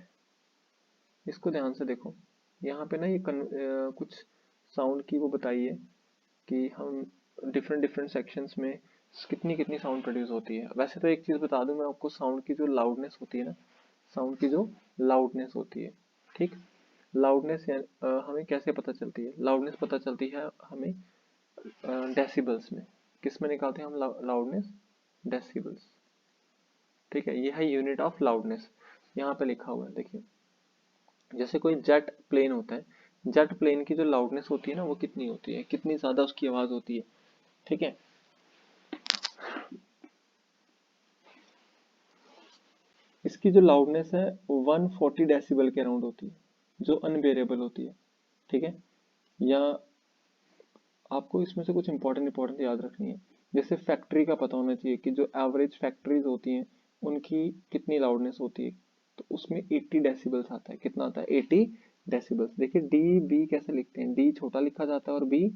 इसको ध्यान से देखो, यहाँ पे ना ये कुछ साउंड की वो बताई है कि हम डिफरेंट डिफरेंट सेक्शंस में कितनी कितनी साउंड प्रोड्यूस होती है। वैसे तो एक चीज़ बता दूं मैं आपको, साउंड की जो लाउडनेस होती है ना, साउंड की जो लाउडनेस होती है, ठीक, लाउडनेस हमें कैसे पता चलती है? लाउडनेस पता चलती है हमें डेसिबल्स में। किस में निकालते हैं हम लाउडनेस? डेसिबल्स, ठीक है। ये है यूनिट ऑफ लाउडनेस, यहाँ पे लिखा हुआ है देखिए। जैसे कोई जेट प्लेन होता है, जेट प्लेन की जो लाउडनेस होती है ना वो कितनी होती है, कितनी ज्यादा उसकी आवाज होती है, ठीक है। इसकी जो लाउडनेस है 140 डेसिबल के अराउंड होती है, जो अनबेरेबल होती है, ठीक है। या आपको इसमें से कुछ इंपॉर्टेंट याद रखनी है। जैसे फैक्ट्री का पता होना चाहिए कि जो एवरेज फैक्ट्रीज होती हैं उनकी कितनी लाउडनेस होती है, तो उसमें 80 डेसिबल्स आता है। कितना आता है? 80 डेसिबल्स। देखिए डी बी कैसे लिखते हैं, डी छोटा लिखा जाता है और बी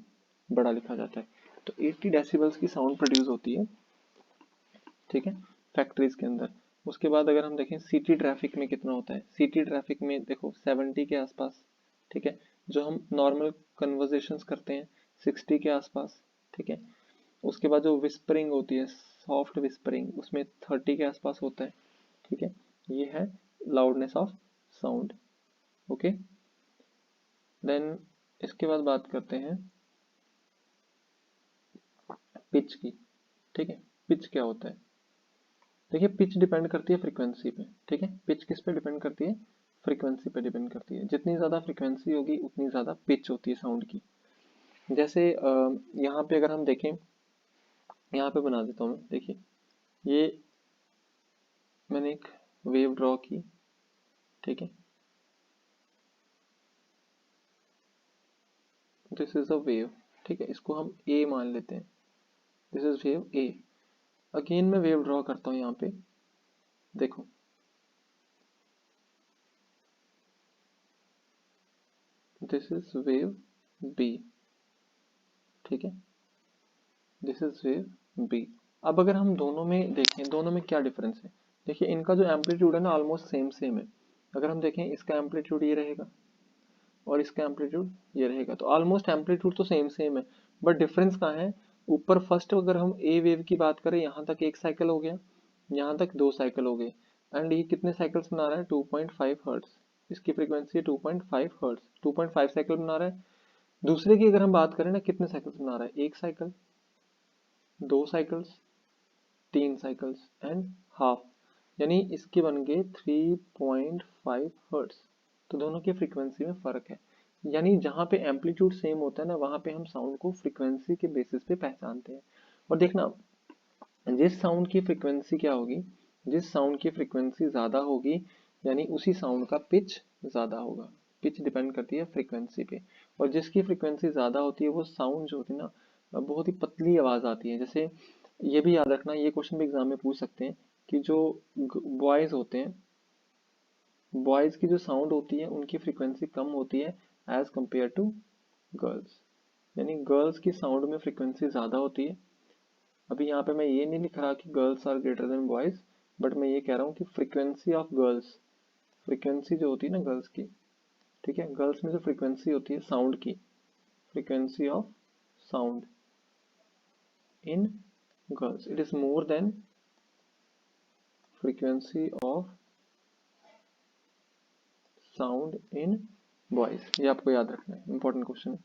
बड़ा लिखा जाता है। तो 80 डेसिबल्स की साउंड प्रोड्यूस होती है, ठीक है, फैक्ट्रीज के अंदर। उसके बाद अगर हम देखें सिटी ट्रैफिक में कितना होता है, सिटी ट्रैफिक में देखो 70 के आसपास, ठीक है। जो हम नॉर्मल कन्वर्जेशंस करते हैं 60 के आसपास, ठीक है। उसके बाद जो विस्परिंग होती है, सॉफ्ट विस्परिंग, उसमें 30 के आसपास होता है, ठीक है। ये है loudness of sound, okay. Then इसके बाद बात करते हैं पिच की, ठीक है। पिच क्या होता है? देखिए पिच डिपेंड करती है फ्रीक्वेंसी पे, ठीक है। पिच किस पे डिपेंड करती है? फ्रीक्वेंसी पे डिपेंड करती है। जितनी ज़्यादा फ्रीक्वेंसी होगी उतनी ज़्यादा पिच होती है साउंड की। जैसे यहाँ पे अगर हम देखें, यहाँ पे बना देता हूँ मैं, देखिए ये मैंने एक वेव ड्रॉ की, ठीक है। दिस इज अ वेव, ठीक है। इसको हम ए मान लेते हैं, this is wave A. Again मैं वेव ड्रॉ करता हूँ यहाँ पे, देखो दिस इज वेव बी, ठीक है, दिस इज वेव बी। अब अगर हम दोनों में देखें, दोनों में क्या डिफरेंस है? देखिए इनका जो एम्पलीट्यूड है ना ऑलमोस्ट सेम सेम है। अगर हम देखें इसका एम्पलीट्यूड ये रहेगा और इसका एम्पलीट्यूड ये रहेगा, तो ऑलमोस्ट एम्पलीट्यूड तो सेम सेम है, बट डिफरेंस कहाँ है? ऊपर फर्स्ट अगर हम ए वेव की बात करें, यहाँ तक एक साइकिल हो गया, यहाँ तक दो साइकिल हो गए, एंड ये कितने साइकिल्स बना रहा है? 2.5 हर्ट्स। इसकी फ्रीक्वेंसी है 2.5 हर्ट्स, 2.5 साइकिल बना रहा है। दूसरे की अगर हम बात करें ना, कितने साइकिल्स बना रहा है? एक साइकिल, दो साइकिल्स, तीन साइकिल्स एंड हाफ, यानी इसके बन गए 3.5 हर्ट्स। तो दोनों की फ्रीक्वेंसी में फर्क है। यानी जहाँ पे एम्पलीट्यूड सेम होता है ना, वहाँ पे हम साउंड को फ्रीक्वेंसी के बेसिस पे पहचानते हैं। और देखना, जिस साउंड की फ्रीक्वेंसी क्या होगी, जिस साउंड की फ्रीक्वेंसी ज़्यादा होगी यानी उसी साउंड का पिच ज़्यादा होगा। पिच डिपेंड करती है फ्रीक्वेंसी पे, और जिसकी फ्रीक्वेंसी ज़्यादा होती है वो साउंड जो होती है ना, बहुत ही पतली आवाज़ आती है। जैसे ये भी याद रखना, ये क्वेश्चन भी एग्जाम में पूछ सकते हैं कि जो बॉयज़ होते हैं, बॉयज़ की जो साउंड होती है उनकी फ्रीक्वेंसी कम होती है एज कम्पेयर टू गर्ल्स, यानी गर्ल्स की साउंड में फ्रीक्वेंसी ज़्यादा होती है। अभी यहाँ पे मैं ये नहीं लिख रहा कि girls are greater than boys, but मैं ये कह रहा हूँ कि फ्रीक्वेंसी ऑफ गर्ल्स, फ्रीक्वेंसी जो होती है ना गर्ल्स की, ठीक है, गर्ल्स में जो फ्रीक्वेंसी होती है साउंड की, frequency of sound in girls, it is more than frequency of sound in boys. ये आपको याद रखना है, इंपॉर्टेंट क्वेश्चन है।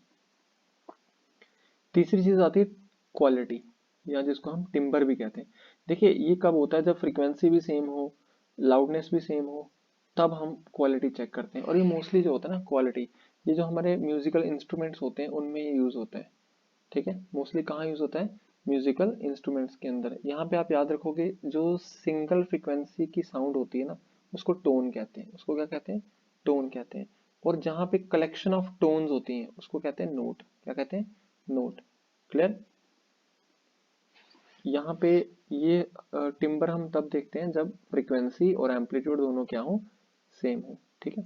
तीसरी चीज आती है क्वालिटी, या जिसको हम टिम्बर भी कहते हैं। देखिए ये कब होता है? जब फ्रीक्वेंसी भी सेम हो, लाउडनेस भी सेम हो, तब हम क्वालिटी चेक करते हैं। और ये मोस्टली जो होता है ना क्वालिटी, ये जो हमारे म्यूजिकल इंस्ट्रूमेंट्स होते हैं उनमें ये यूज होता है, ठीक है। मोस्टली कहाँ यूज होता है? म्यूजिकल इंस्ट्रूमेंट्स के अंदर। यहाँ पे आप याद रखोगे, जो सिंगल फ्रीक्वेंसी की साउंड होती है ना, उसको टोन कहते हैं। उसको क्या कहते हैं? टोन कहते हैं। और जहाँ पे कलेक्शन ऑफ टोन्स होती हैं उसको कहते हैं नोट। क्या कहते हैं? नोट। क्लियर? यहाँ पे ये टिम्बर हम तब देखते हैं जब फ्रीक्वेंसी और एम्पलीट्यूड दोनों क्या हो? सेम हो, ठीक है।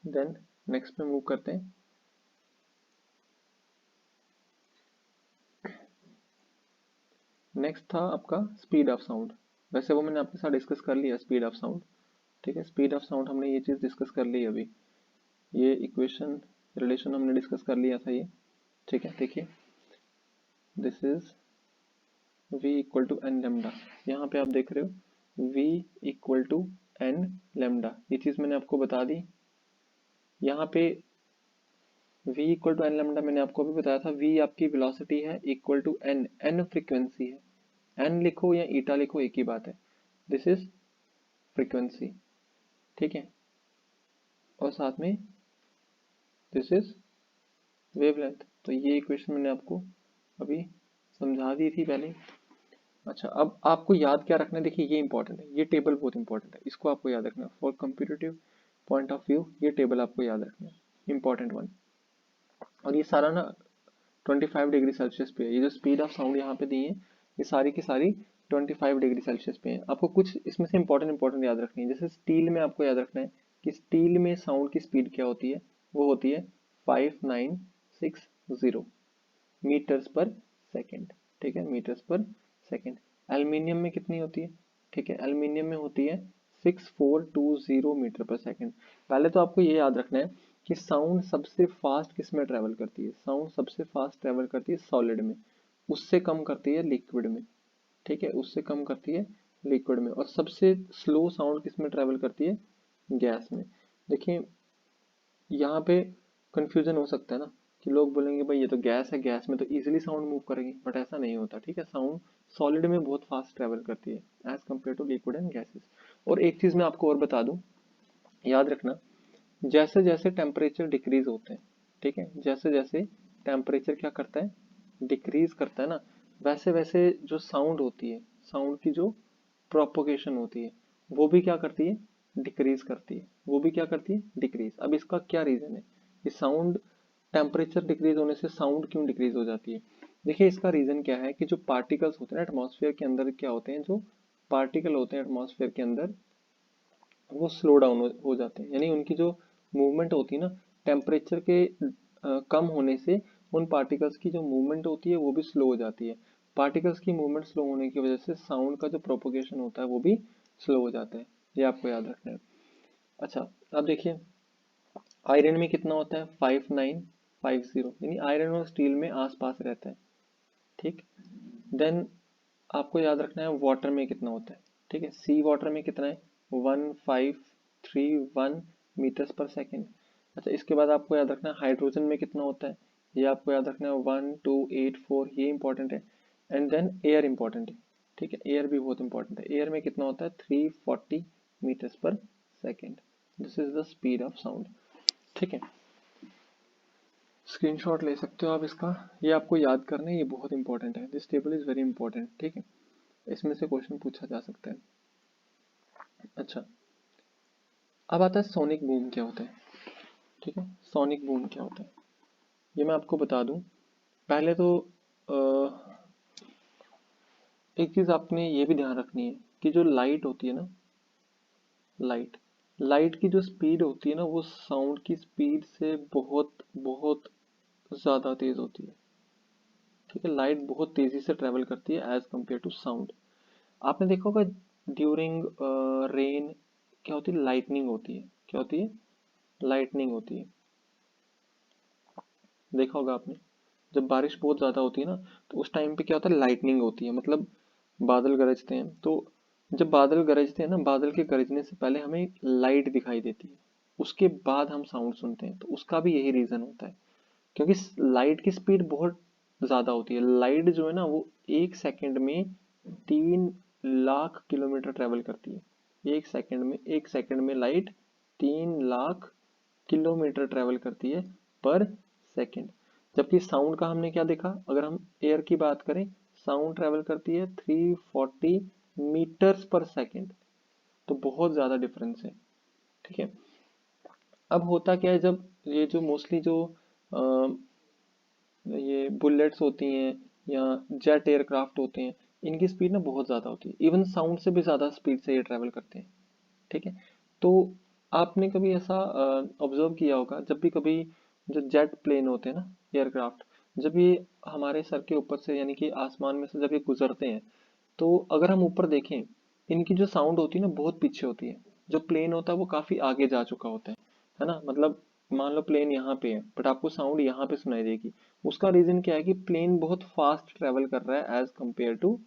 देन नेक्स्ट पे मूव करते हैं। नेक्स्ट था आपका स्पीड ऑफ साउंड। वैसे वो मैंने आपके साथ डिस्कस कर लिया स्पीड ऑफ साउंड, ठीक है। स्पीड ऑफ साउंड हमने ये चीज़ डिस्कस कर ली अभी। ये इक्वेशन रिलेशन हमने डिस्कस कर लिया था ये, ठीक है। देखिए this is v equal to n lambda, यहाँ पे आप देख रहे हो v equal to n lambda, ये चीज मैंने आपको बता दी। यहाँ पे v equal to n lambda मैंने आपको अभी बताया था, v आपकी वेलोसिटी है equal to n, n frequency है, n लिखो या ईटा लिखो एक ही बात है, दिस इज फ्रीक्वेंसी, ठीक है। और साथ में दिस इज वेवलेंथ, तो ये इक्वेशन मैंने आपको अभी समझा दी थी पहले। अच्छा, अब आपको याद क्या रखना है, देखिए ये इंपॉर्टेंट है, ये टेबल बहुत इंपॉर्टेंट है, इसको आपको याद रखना है for competitive point of view, ये टेबल आपको याद रखना है, इंपॉर्टेंट वन। और ये सारा ना 25 डिग्री सेल्सियस पे है, ये जो स्पीड ऑफ साउंड यहाँ पे दी है ये सारी की सारी 25 डिग्री सेल्सियस पे है। आपको कुछ इसमें से इंपॉर्टेंट याद रखनी है, जैसे स्टील में आपको याद रखना है कि स्टील में साउंड की स्पीड क्या होती है, वो होती है 5960 मीटर्स पर सेकेंड, ठीक है, मीटर्स पर सेकेंड। एल्यूमिनियम में कितनी होती है, ठीक है, एल्यूमिनियम में होती है 6420 मीटर पर सेकेंड। पहले तो आपको ये याद रखना है कि साउंड सबसे फास्ट किस में ट्रेवल करती है, साउंड सबसे फास्ट ट्रेवल करती है सॉलिड में, उससे कम करती है लिक्विड में, ठीक है, उससे कम करती है लिक्विड में। और सबसे स्लो साउंड किस में ट्रेवल करती है, गैस में। देखिए यहाँ पे कंफ्यूजन हो सकता है ना, कि लोग बोलेंगे भाई ये तो गैस है, गैस में तो इजीली साउंड मूव करेगी, बट ऐसा नहीं होता, ठीक है। साउंड सॉलिड में बहुत फास्ट ट्रेवल करती है as compare to liquid and gases. और एक चीज मैं आपको और बता दूं, याद रखना, जैसे जैसे टेम्परेचर डिक्रीज होते हैं, ठीक है, जैसे जैसे टेम्परेचर क्या करता है, डिक्रीज करता है ना, वैसे वैसे जो साउंड होती है, साउंड की जो प्रोपोगेशन होती है वो भी क्या करती है, डिक्रीज करती है, वो भी क्या करती है, डिक्रीज। अब इसका क्या रीजन है कि साउंड टेम्परेचर डिक्रीज होने से साउंड क्यों डिक्रीज हो जाती है। देखिए इसका रीजन क्या है कि जो पार्टिकल्स होते हैं एटमॉस्फेयर के अंदर, क्या होते हैं, जो पार्टिकल होते हैं एटमॉस्फेयर के अंदर वो स्लो डाउन हो जाते हैं, यानी उनकी जो मूवमेंट होती है ना, टेम्परेचर के कम होने से उन पार्टिकल्स की जो मूवमेंट होती है वो भी स्लो हो जाती है। पार्टिकल्स की मूवमेंट स्लो होने की वजह से साउंड का जो प्रोपोगेशन होता है वो भी स्लो हो जाता है, ये आपको याद रखना है। अच्छा, अब देखिए आयरन में कितना होता है, 5950, यानी आयरन और स्टील में आसपास रहता है, ठीक। देन आपको याद रखना है वाटर में कितना होता है, ठीक है, सी वाटर में कितना है, 1531 मीटर्स पर सेकेंड। अच्छा, इसके बाद आपको याद रखना है हाइड्रोजन में कितना होता है, ये आपको याद रखना है 1284, ये इंपॉर्टेंट है। एंड देन एयर इंपॉर्टेंट है, ठीक है, एयर भी बहुत इंपॉर्टेंट है, एयर में कितना होता है 340 मीटर्स पर second. This is the speed of sound, ठीक है। स्क्रीनशॉट ले सकते हो आप इसका, ये आपको याद करना है, ये बहुत इंपॉर्टेंट है, this table is very important, ठीक है, इसमें से क्वेश्चन पूछा जा सकता है। अच्छा, अब आता है सोनिक बूम क्या होता है, ठीक है, सोनिक बूम क्या होता है ये मैं आपको बता दूं। पहले तो एक चीज आपने ये भी ध्यान रखनी है कि जो लाइट होती है ना, लाइट लाइट की जो स्पीड होती है ना, वो साउंड की स्पीड से बहुत बहुत ज्यादा तेज होती है, ठीक है, लाइट बहुत तेजी से ट्रेवल करती है एज कम्पेयर टू साउंड। आपने देखा होगा ड्यूरिंग रेन क्या होती है, लाइटनिंग होती है, क्या होती है, लाइटनिंग होती है, देखा होगा आपने। जब बारिश बहुत ज्यादा होती है ना, तो उस टाइम पे क्या होता है, लाइटनिंग होती है, मतलब बादल गरजते हैं। तो जब बादल गरजते हैं ना, बादल के गरजने से पहले हमें लाइट दिखाई देती है, उसके बाद हम साउंड सुनते हैं, तो उसका भी यही रीजन होता है, क्योंकि लाइट की स्पीड बहुत ज्यादा होती है। लाइट जो है ना वो 1 सेकेंड में 3 लाख किलोमीटर ट्रेवल करती है, 1 सेकेंड में लाइट 3 लाख किलोमीटर ट्रेवल करती है पर सेकेंड। जबकि साउंड का हमने क्या देखा, अगर हम एयर की बात करें, साउंड ट्रेवल करती है 340 मीटर्स पर सेकेंड, तो बहुत ज्यादा डिफरेंस है, ठीक है। अब होता क्या है, जब ये जो मोस्टली जो ये बुलेट्स होती हैं या जेट एयरक्राफ्ट होते हैं, इनकी स्पीड ना बहुत ज़्यादा होती है, इवन साउंड से भी ज़्यादा स्पीड से ये ट्रैवल करते हैं, ठीक है। तो आपने कभी ऐसा ऑब्जर्व किया होगा, जब भी कभी जो जेट प्लेन होते हैं ना, एयरक्राफ्ट, जब ये हमारे सर के ऊपर से यानी कि आसमान में से जब ये गुजरते हैं, तो अगर हम ऊपर देखें, इनकी जो साउंड होती है ना बहुत पीछे होती है, जो प्लेन होता है वो काफ़ी आगे जा चुका होता है ना, मतलब मान लो प्लेन यहाँ पे है बट आपको साउंड यहाँ पे सुनाई देगी। उसका रीजन क्या है कि प्लेन बहुत फास्ट ट्रेवल कर रहा है as compare to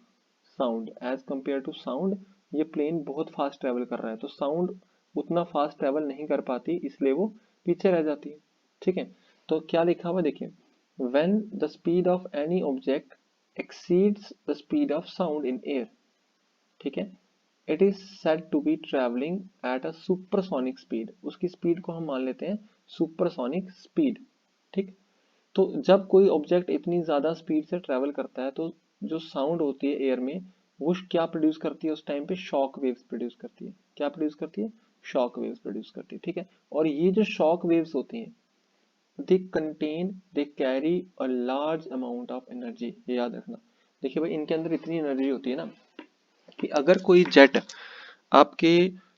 sound. As compare to sound ये प्लेन बहुत फास्ट ट्रेवल कर रहा है, तो साउंड उतना फास्ट ट्रेवल नहीं कर पाती, इसलिए वो पीछे रह जाती है। ठीक है, तो क्या लिखा हुआ देखिए, when the speed of any object exceeds the speed of sound in air, ठीक है, it is said to be travelling at a supersonic speed. उसकी स्पीड को हम मान लेते हैं सुपरसोनिक स्पीड। ठीक, तो जब कोई ऑब्जेक्ट इतनी ज्यादा स्पीड से ट्रेवल करता है तो जो साउंड होती है एयर में वो क्या प्रोड्यूस करती है, उस टाइम पे शॉक वेव्स प्रोड्यूस करती है। क्या प्रोड्यूस करती है? शॉक वेव्स प्रोड्यूस करती है। ठीक है, और ये जो शॉक वेव्स होती हैं they carry a large amount of energy, ये याद रखना। देखिए भाई, इनके अंदर इतनी एनर्जी होती है ना कि अगर कोई जेट आपके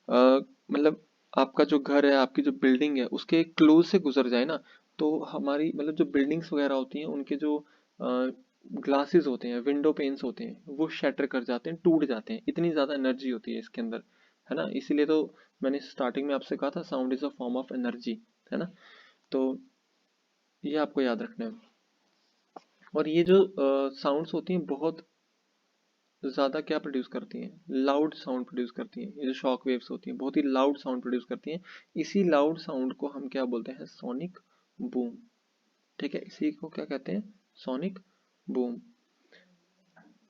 मतलब आपका जो घर है, आपकी जो बिल्डिंग है उसके क्लोज से गुजर जाए ना, तो हमारी मतलब जो बिल्डिंग्स वगैरह होती हैं उनके जो ग्लासेस होते हैं, विंडो पेन्स होते हैं, वो शैटर कर जाते हैं, टूट जाते हैं। इतनी ज़्यादा एनर्जी होती है इसके अंदर, है ना। इसीलिए तो मैंने स्टार्टिंग में आपसे कहा था sound is a form of energy, है ना। तो ये आपको याद रखना है। और ये जो साउंड्स होती हैं बहुत ज़्यादा क्या प्रोड्यूस करती हैं, लाउड साउंड प्रोड्यूस करती हैं। ये जो शॉक वेव्स होती हैं बहुत ही लाउड साउंड प्रोड्यूस करती हैं। इसी लाउड साउंड को हम क्या बोलते हैं? Sonic boom. ठीक है, इसी को क्या कहते हैं? Sonic boom.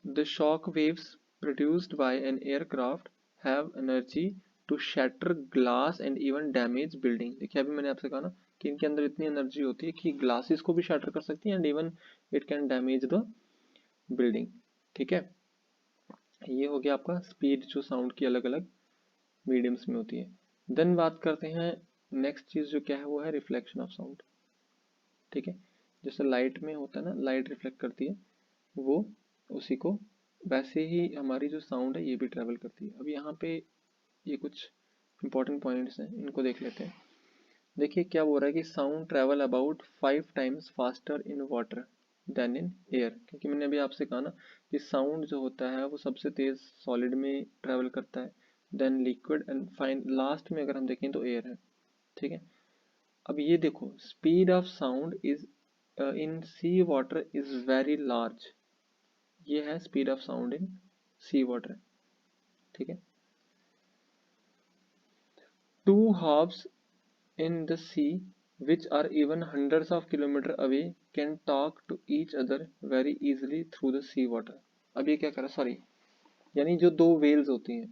The shock waves produced by an aircraft have energy to shatter glass and even damage building. देखिए अभी मैंने आपसे कहा ना कि इनके अंदर इतनी एनर्जी होती है कि ग्लासेस को भी शैटर कर सकती है and even it can damage the building. ठीक है, ये हो गया आपका स्पीड जो साउंड की अलग अलग मीडियम्स में होती है। देन बात करते हैं नेक्स्ट चीज जो क्या है, वो है रिफ्लेक्शन ऑफ साउंड। ठीक है, जैसे लाइट में होता है ना, लाइट रिफ्लेक्ट करती है, वो उसी को वैसे ही हमारी जो साउंड है ये भी ट्रेवल करती है। अब यहाँ पे ये कुछ इंपॉर्टेंट पॉइंट्स हैं, इनको देख लेते हैं। देखिए क्या बोल रहा है कि sound travel about 5 times faster in water than in air. क्योंकि मैंने अभी आपसे कहा ना कि साउंड जो होता है वो सबसे तेज सॉलिड में ट्रेवल करता है, then liquid and fine last में अगर हम देखें तो एयर है। ठीक है, अब ये देखो speed of sound is in sea water is very large. ये है speed of sound in sea water. ठीक है, two halves in the sea which are even hundreds of kilometers away can talk to each other very easily through the sea water। अब ये क्या करा, sorry, यानी जो दो वेल्स होती हैं,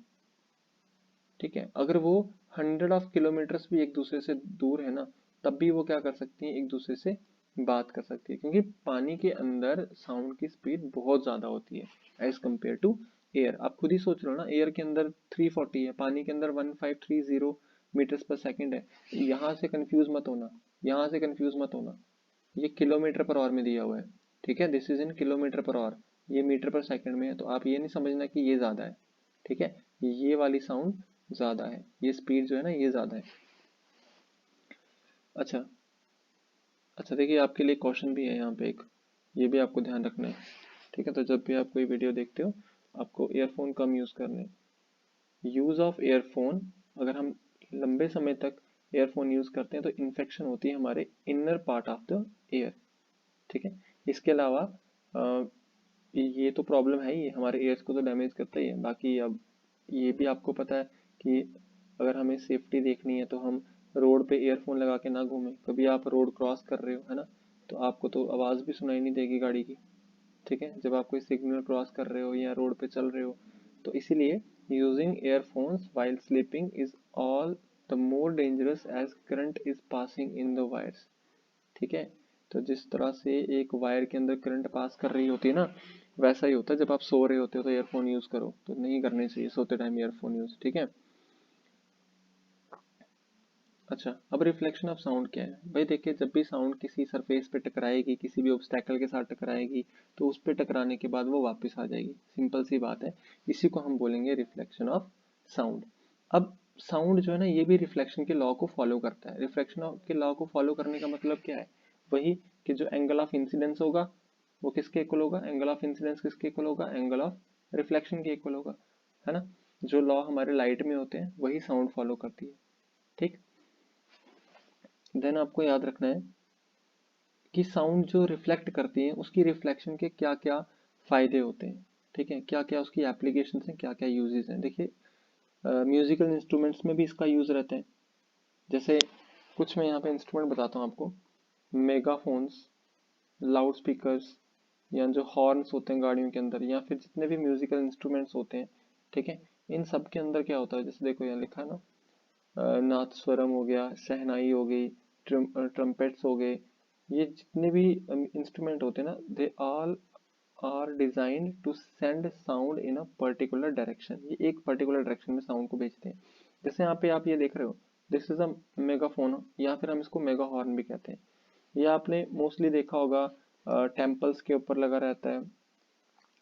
ठीक है, अगर वो 100 of kilometers भी एक दूसरे से दूर है ना, तब भी वो क्या कर सकती हैं, एक दूसरे से बात कर सकती है। क्योंकि पानी के अंदर साउंड की स्पीड बहुत ज्यादा होती है एज कम्पेयर टू एयर। आप खुद ही सोच लो ना, एयर के अंदर 340 है, पानी के अंदर 1530 मीटर्स पर सेकेंड है। यहाँ से कंफ्यूज मत होना, यहाँ से कंफ्यूज मत होना, ये किलोमीटर पर आवर में दिया हुआ है। ठीक है, this is in kilometre per hour, ये मीटर पर सेकंड में है, तो आप ये नहीं समझना कि ये ज्यादा है। ठीक है, ये वाली साउंड ज्यादा है, ये स्पीड जो है ना ये ज्यादा है। अच्छा, अच्छा देखिए आपके लिए क्वेश्चन भी है यहाँ पे एक, ये भी आपको ध्यान रखना है। ठीक है, तो जब भी आप कोई वीडियो देखते हो आपको ईयरफोन कम यूज करने हैं। यूज ऑफ ईयरफोन, अगर हम लंबे समय तक ईयरफोन यूज करते हैं तो इन्फेक्शन होती है हमारे inner part of the year. ठीक है, इसके अलावा ये तो प्रॉब्लम है ही, हमारे ईयर्स को तो डैमेज करता ही है। बाकी अब ये भी आपको पता है कि अगर हमें सेफ्टी देखनी है तो हम रोड पे ईयरफोन लगा के ना घूमें। कभी आप रोड क्रॉस कर रहे हो, है ना, तो आपको तो आवाज़ भी सुनाई नहीं देगी गाड़ी की। ठीक है, जब आप कोई सिग्नल क्रॉस कर रहे हो या रोड पे चल रहे हो, तो इसीलिए using earphones while sleeping is all the more dangerous as current is passing in the wires. ठीक है, तो जिस तरह से एक वायर के अंदर करंट पास कर रही होती है ना, वैसा ही होता है जब आप सो रहे होते हो तो ईयरफोन यूज करो, तो नहीं करनी चाहिए सोते टाइम ईयरफोन यूज। ठीक है, अच्छा अब रिफ्लेक्शन ऑफ साउंड क्या है भाई? देखिए जब भी साउंड किसी सरफेस पे टकराएगी, किसी भी ऑब्स्टेकल के साथ टकराएगी, तो उस पे टकराने के बाद वो वापस आ जाएगी। सिंपल सी बात है, इसी को हम बोलेंगे रिफ्लेक्शन ऑफ साउंड। अब साउंड जो है ना ये भी रिफ्लेक्शन के लॉ को फॉलो करता है। रिफ्लेक्शन के लॉ को फॉलो करने का मतलब क्या है? वही कि जो एंगल ऑफ इंसिडेंस होगा वो किसके इक्वल होगा, एंगल ऑफ इंसिडेंस किसके इक्वल होगा, एंगल ऑफ रिफ्लेक्शन के इक्वल होगा, है ना। जो लॉ हमारे लाइट में होते हैं वही साउंड फॉलो करती है। ठीक, देन आपको याद रखना है कि साउंड जो रिफ्लेक्ट करती है उसकी रिफ्लेक्शन के क्या क्या फायदे होते हैं, ठीक है, क्या क्या उसकी एप्लीकेशन हैं, क्या क्या यूजेस हैं। देखिए म्यूजिकल इंस्ट्रूमेंट्स में भी इसका यूज रहता है। जैसे कुछ मैं यहाँ पे इंस्ट्रूमेंट बताता हूँ आपको। मेगाफोन्स, लाउड स्पीकर्स, या जो हॉर्न्स होते हैं गाड़ियों के अंदर, या फिर जितने भी म्यूजिकल इंस्ट्रूमेंट्स होते हैं, ठीक है, इन सब के अंदर क्या होता है, जैसे देखो यहाँ लिखा है ना, नादस्वरम हो गया, शहनाई हो गई, ट्रम्पेट्स हो गए, ये जितने भी इंस्ट्रूमेंट होते हैं ना, they all are designed to send sound in a particular direction. ये एक पर्टिकुलर डायरेक्शन में साउंड को भेजते हैं। जैसे यहाँ पे आप ये देख रहे हो, दिस इज अ मेगाफोन, या फिर हम इसको मेगा हॉर्न भी कहते हैं। ये आपने मोस्टली देखा होगा टेम्पल्स के ऊपर लगा रहता है,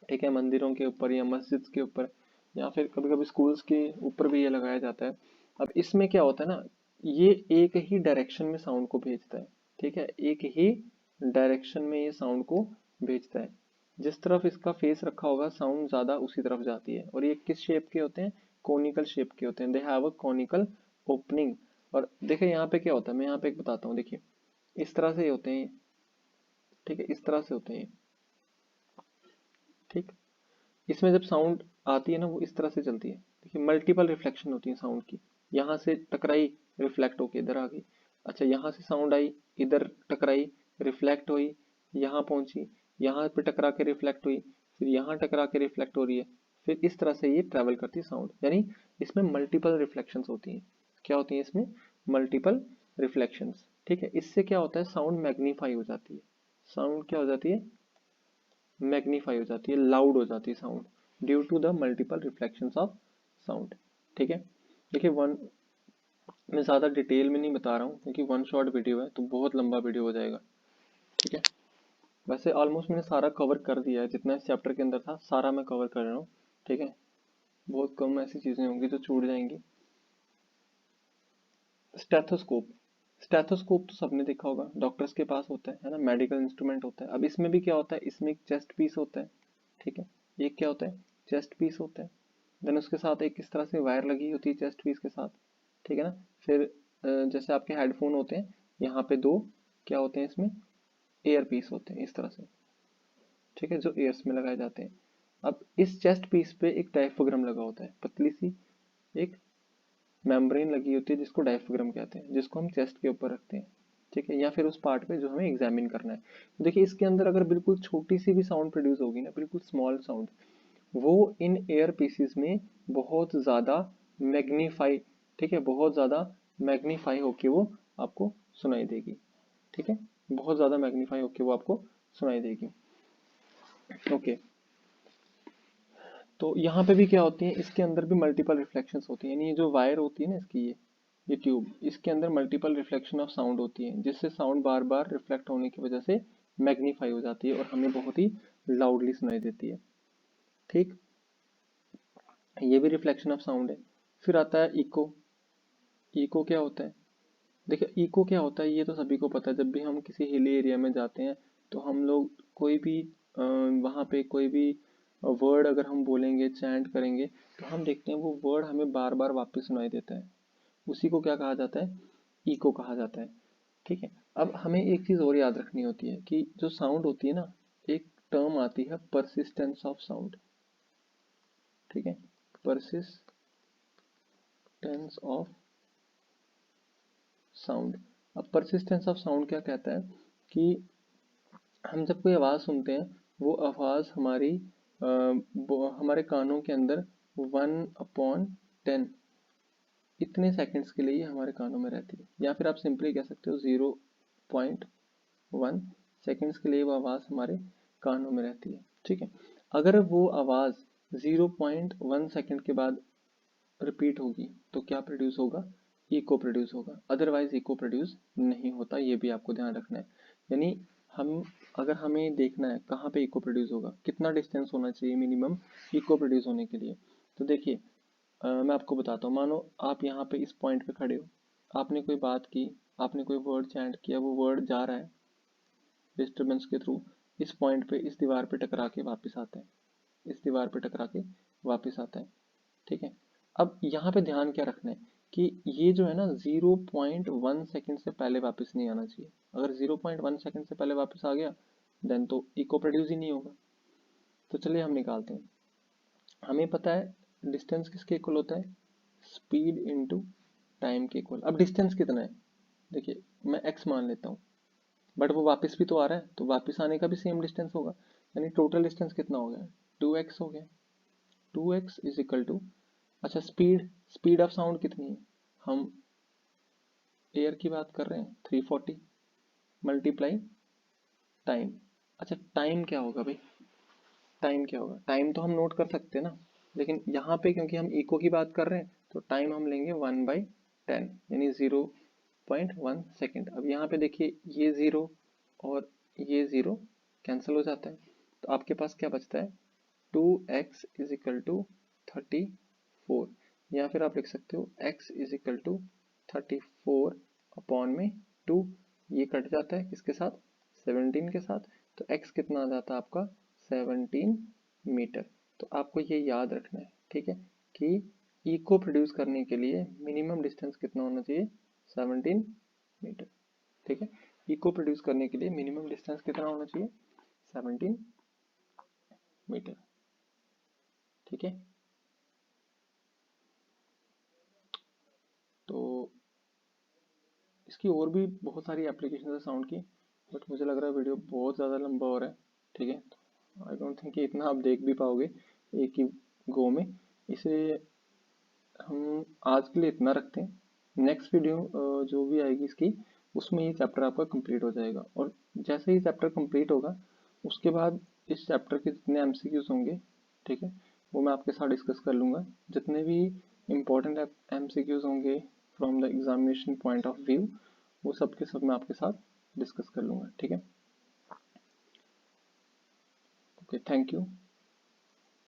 ठीक है, मंदिरों के ऊपर या मस्जिद के ऊपर, या फिर कभी कभी स्कूल्स के ऊपर भी ये लगाया जाता है। अब इसमें क्या होता है ना, ये एक ही डायरेक्शन में साउंड को भेजता है, ठीक है, एक ही डायरेक्शन में ये साउंड को भेजता है। जिस तरफ इसका फेस रखा होगा साउंड ज्यादा उसी तरफ जाती है। और ये किस शेप के होते हैं, कोनिकल शेप के होते हैं, they have a conical opening. और देखिए यहाँ पे क्या होता है, मैं यहाँ पे एक बताता हूँ, देखिए इस तरह से होते हैं, ठीक है, इस तरह से होते हैं, ठीक। इसमें जब साउंड आती है ना वो इस तरह से चलती है। देखिए मल्टीपल रिफ्लेक्शन होती है साउंड की। यहाँ से टकराई, रिफ्लेक्ट होके इधर आ गई। अच्छा यहाँ से साउंड आई, इधर टकराई, रिफ्लेक्ट हुई, यहाँ पहुंची, यहाँ पे टकरा के रिफ्लेक्ट हुई, फिर यहाँ टकरा के रिफ्लेक्ट हो रही है। फिर इस तरह से ये ट्रेवल करती है साउंड, यानी इसमें मल्टीपल रिफ्लेक्शंस होती हैं। क्या होती है इसमें, मल्टीपल रिफ्लेक्शंस, ठीक है। इससे क्या होता है, साउंड मैग्नीफाई हो जाती है। साउंड क्या हो जाती है, मैग्नीफाई हो जाती है, लाउड हो जाती है sound, due to the multiple reflections of sound, ठीक है। देखिए वन, मैं ज़्यादा डिटेल में नहीं बता रहा हूँ क्योंकि वन शॉट वीडियो है तो बहुत लंबा वीडियो हो जाएगा, ठीक है। वैसे ऑलमोस्ट मैंने सारा कवर कर दिया है, जितना इस चैप्टर के अंदर था सारा मैं कवर कर रहा हूँ, ठीक है। बहुत कम ऐसी चीज़ें होंगी जो छूट जाएंगी। स्टेथोस्कोप, स्टेथोस्कोप तो सबने देखा होगा, डॉक्टर्स के पास होता है ना, मेडिकल इंस्ट्रूमेंट होता है। अब इसमें भी क्या होता है, इसमें एक चेस्ट पीस होता है, ठीक है, ये क्या होता है, चेस्ट पीस होता है। देन उसके साथ एक इस तरह से वायर लगी होती है चेस्ट पीस के साथ, ठीक है ना। फिर जैसे आपके हेडफोन होते हैं, यहाँ पे दो क्या होते हैं, इसमें एयर पीस होते हैं इस तरह से, ठीक है, जो एयर्स में लगाए जाते हैं। अब इस चेस्ट पीस पे एक डायफ्राम लगा होता है, पतली सी एक मेम्ब्रेन लगी होती है जिसको डायफ्राम कहते हैं, जिसको हम चेस्ट के ऊपर रखते हैं, ठीक है, या फिर उस पार्ट पे जो हमें एग्जामिन करना है। तो देखिए इसके अंदर अगर बिल्कुल छोटी सी भी साउंड प्रोड्यूस होगी ना, बिल्कुल स्मॉल साउंड, वो इन एयर पीसेस में बहुत ज़्यादा मैग्नीफाई, ठीक है, बहुत ज़्यादा मैग्नीफाई होके वो आपको सुनाई देगी, ठीक है, बहुत ज़्यादा मैग्नीफाई होके वो आपको सुनाई देगी, ओके। तो यहाँ पे भी क्या होती है, इसके अंदर भी मल्टीपल रिफ्लेक्शंस होती हैं, यानी ये जो वायर होती है ना इसकी, ये ट्यूब, इसके अंदर मल्टीपल रिफ्लेक्शन ऑफ साउंड होती है, जिससे साउंड बार बार रिफ्लेक्ट होने की वजह से मैग्नीफाई हो जाती है और हमें बहुत ही लाउडली सुनाई देती है, ठीक। ये भी रिफ्लेक्शन ऑफ साउंड है। फिर आता है इको। इको क्या होता है, देखिए इको क्या होता है ये तो सभी को पता है। जब भी हम किसी हिली एरिया में जाते हैं तो हम लोग कोई भी वहाँ पे कोई भी वर्ड अगर हम बोलेंगे, चैंट करेंगे, तो हम देखते हैं वो वर्ड हमें बार बार वापस सुनाई देता है। उसी को क्या कहा जाता है, इको कहा जाता है, ठीक है। अब हमें एक चीज़ और याद रखनी होती है कि जो साउंड होती है ना, एक टर्म आती है परसिस्टेंस ऑफ साउंड, ठीक है, परसिस्टेंस ऑफ साउंड। अब परसिस्टेंस ऑफ साउंड क्या कहता है कि हम जब कोई आवाज़ सुनते हैं, वो आवाज़ हमारी हमारे कानों के अंदर 1/10 इतने सेकंड्स के लिए हमारे कानों में रहती है, या फिर आप सिंपली कह सकते हो 0.1 सेकंड्स के लिए वो आवाज़ हमारे कानों में रहती है, ठीक है। अगर वो आवाज़ 0.1 सेकंड के बाद रिपीट होगी तो क्या प्रोड्यूस होगा, इको प्रोड्यूस होगा, अदरवाइज इको प्रोड्यूस नहीं होता, ये भी आपको ध्यान रखना है। यानी हम, अगर हमें देखना है कहाँ पे इको प्रोड्यूस होगा, कितना डिस्टेंस होना चाहिए मिनिमम इको प्रोड्यूस होने के लिए, तो देखिए मैं आपको बताता हूँ। मानो आप यहाँ पे इस पॉइंट पे खड़े हो, आपने कोई बात की, आपने कोई वर्ड चैंट किया, वो वर्ड जा रहा है डिस्टर्बेंस के थ्रू, इस पॉइंट पे इस दीवार पे टकरा के वापस आता है, इस दीवार पे टकरा के वापस आता है, ठीक है। अब यहाँ पे ध्यान क्या रखना है कि ये जो है ना 0.1 सेकंड से पहले वापस नहीं आना चाहिए। अगर 0.1 सेकंड से पहले वापस आ गया देन तो इको प्रोड्यूस ही नहीं होगा। तो चलिए हम निकालते हैं। हमें पता है डिस्टेंस किसके इक्वल होता है, स्पीड इनटू टाइम के इक्वल। अब डिस्टेंस कितना है, देखिए मैं x मान लेता हूँ, बट वो वापस भी तो आ रहा है, तो वापस आने का भी सेम डिस्टेंस होगा, यानी टोटल डिस्टेंस कितना हो गया, 2x हो गया। 2x इज इक्वल टू, अच्छा स्पीड, स्पीड ऑफ साउंड कितनी है, हम एयर की बात कर रहे हैं, 340 मल्टीप्लाई टाइम। अच्छा टाइम क्या होगा भाई, टाइम क्या होगा, टाइम तो हम नोट कर सकते हैं ना, लेकिन यहाँ पे क्योंकि हम इको की बात कर रहे हैं तो टाइम हम लेंगे 1/10 यानी 0.1 सेकेंड। अब यहाँ पे देखिए ये 0 और ये 0 कैंसिल हो जाता है, तो आपके पास क्या बचता है, 2x इज इक्वल टू 34, या फिर आप लिख सकते हो x is equal to 34 upon में 2, ये कट जाता है किसके साथ, 17 के साथ, तो x कितना आ जाता है आपका 17 मीटर। तो आपको ये याद रखना है, ठीक है, कि इको प्रोड्यूस करने के लिए मिनिमम डिस्टेंस कितना होना चाहिए, 17 मीटर। ठीक है, इको प्रोड्यूस करने के लिए मिनिमम डिस्टेंस कितना होना चाहिए, 17 मीटर। ठीक है, तो इसकी और भी बहुत सारी एप्लीकेशन है साउंड की, बट मुझे लग रहा है वीडियो बहुत ज़्यादा लंबा हो रहा है। ठीक है, आई डोंट थिंक कि इतना आप देख भी पाओगे एक ही गो में, इसलिए हम आज के लिए इतना रखते हैं। नेक्स्ट वीडियो जो भी आएगी इसकी, उसमें ये चैप्टर आपका कंप्लीट हो जाएगा, और जैसे ही चैप्टर कंप्लीट होगा उसके बाद इस चैप्टर के जितने एमसीक्यूज होंगे, ठीक है, वो मैं आपके साथ डिस्कस कर लूँगा। जितने भी इम्पोर्टेंट एमसीक्यूज होंगे from the examination point of view, वो सब के सब मैं आपके साथ डिस्कस कर लूँगा। ठीक है, ओके, थैंक यू।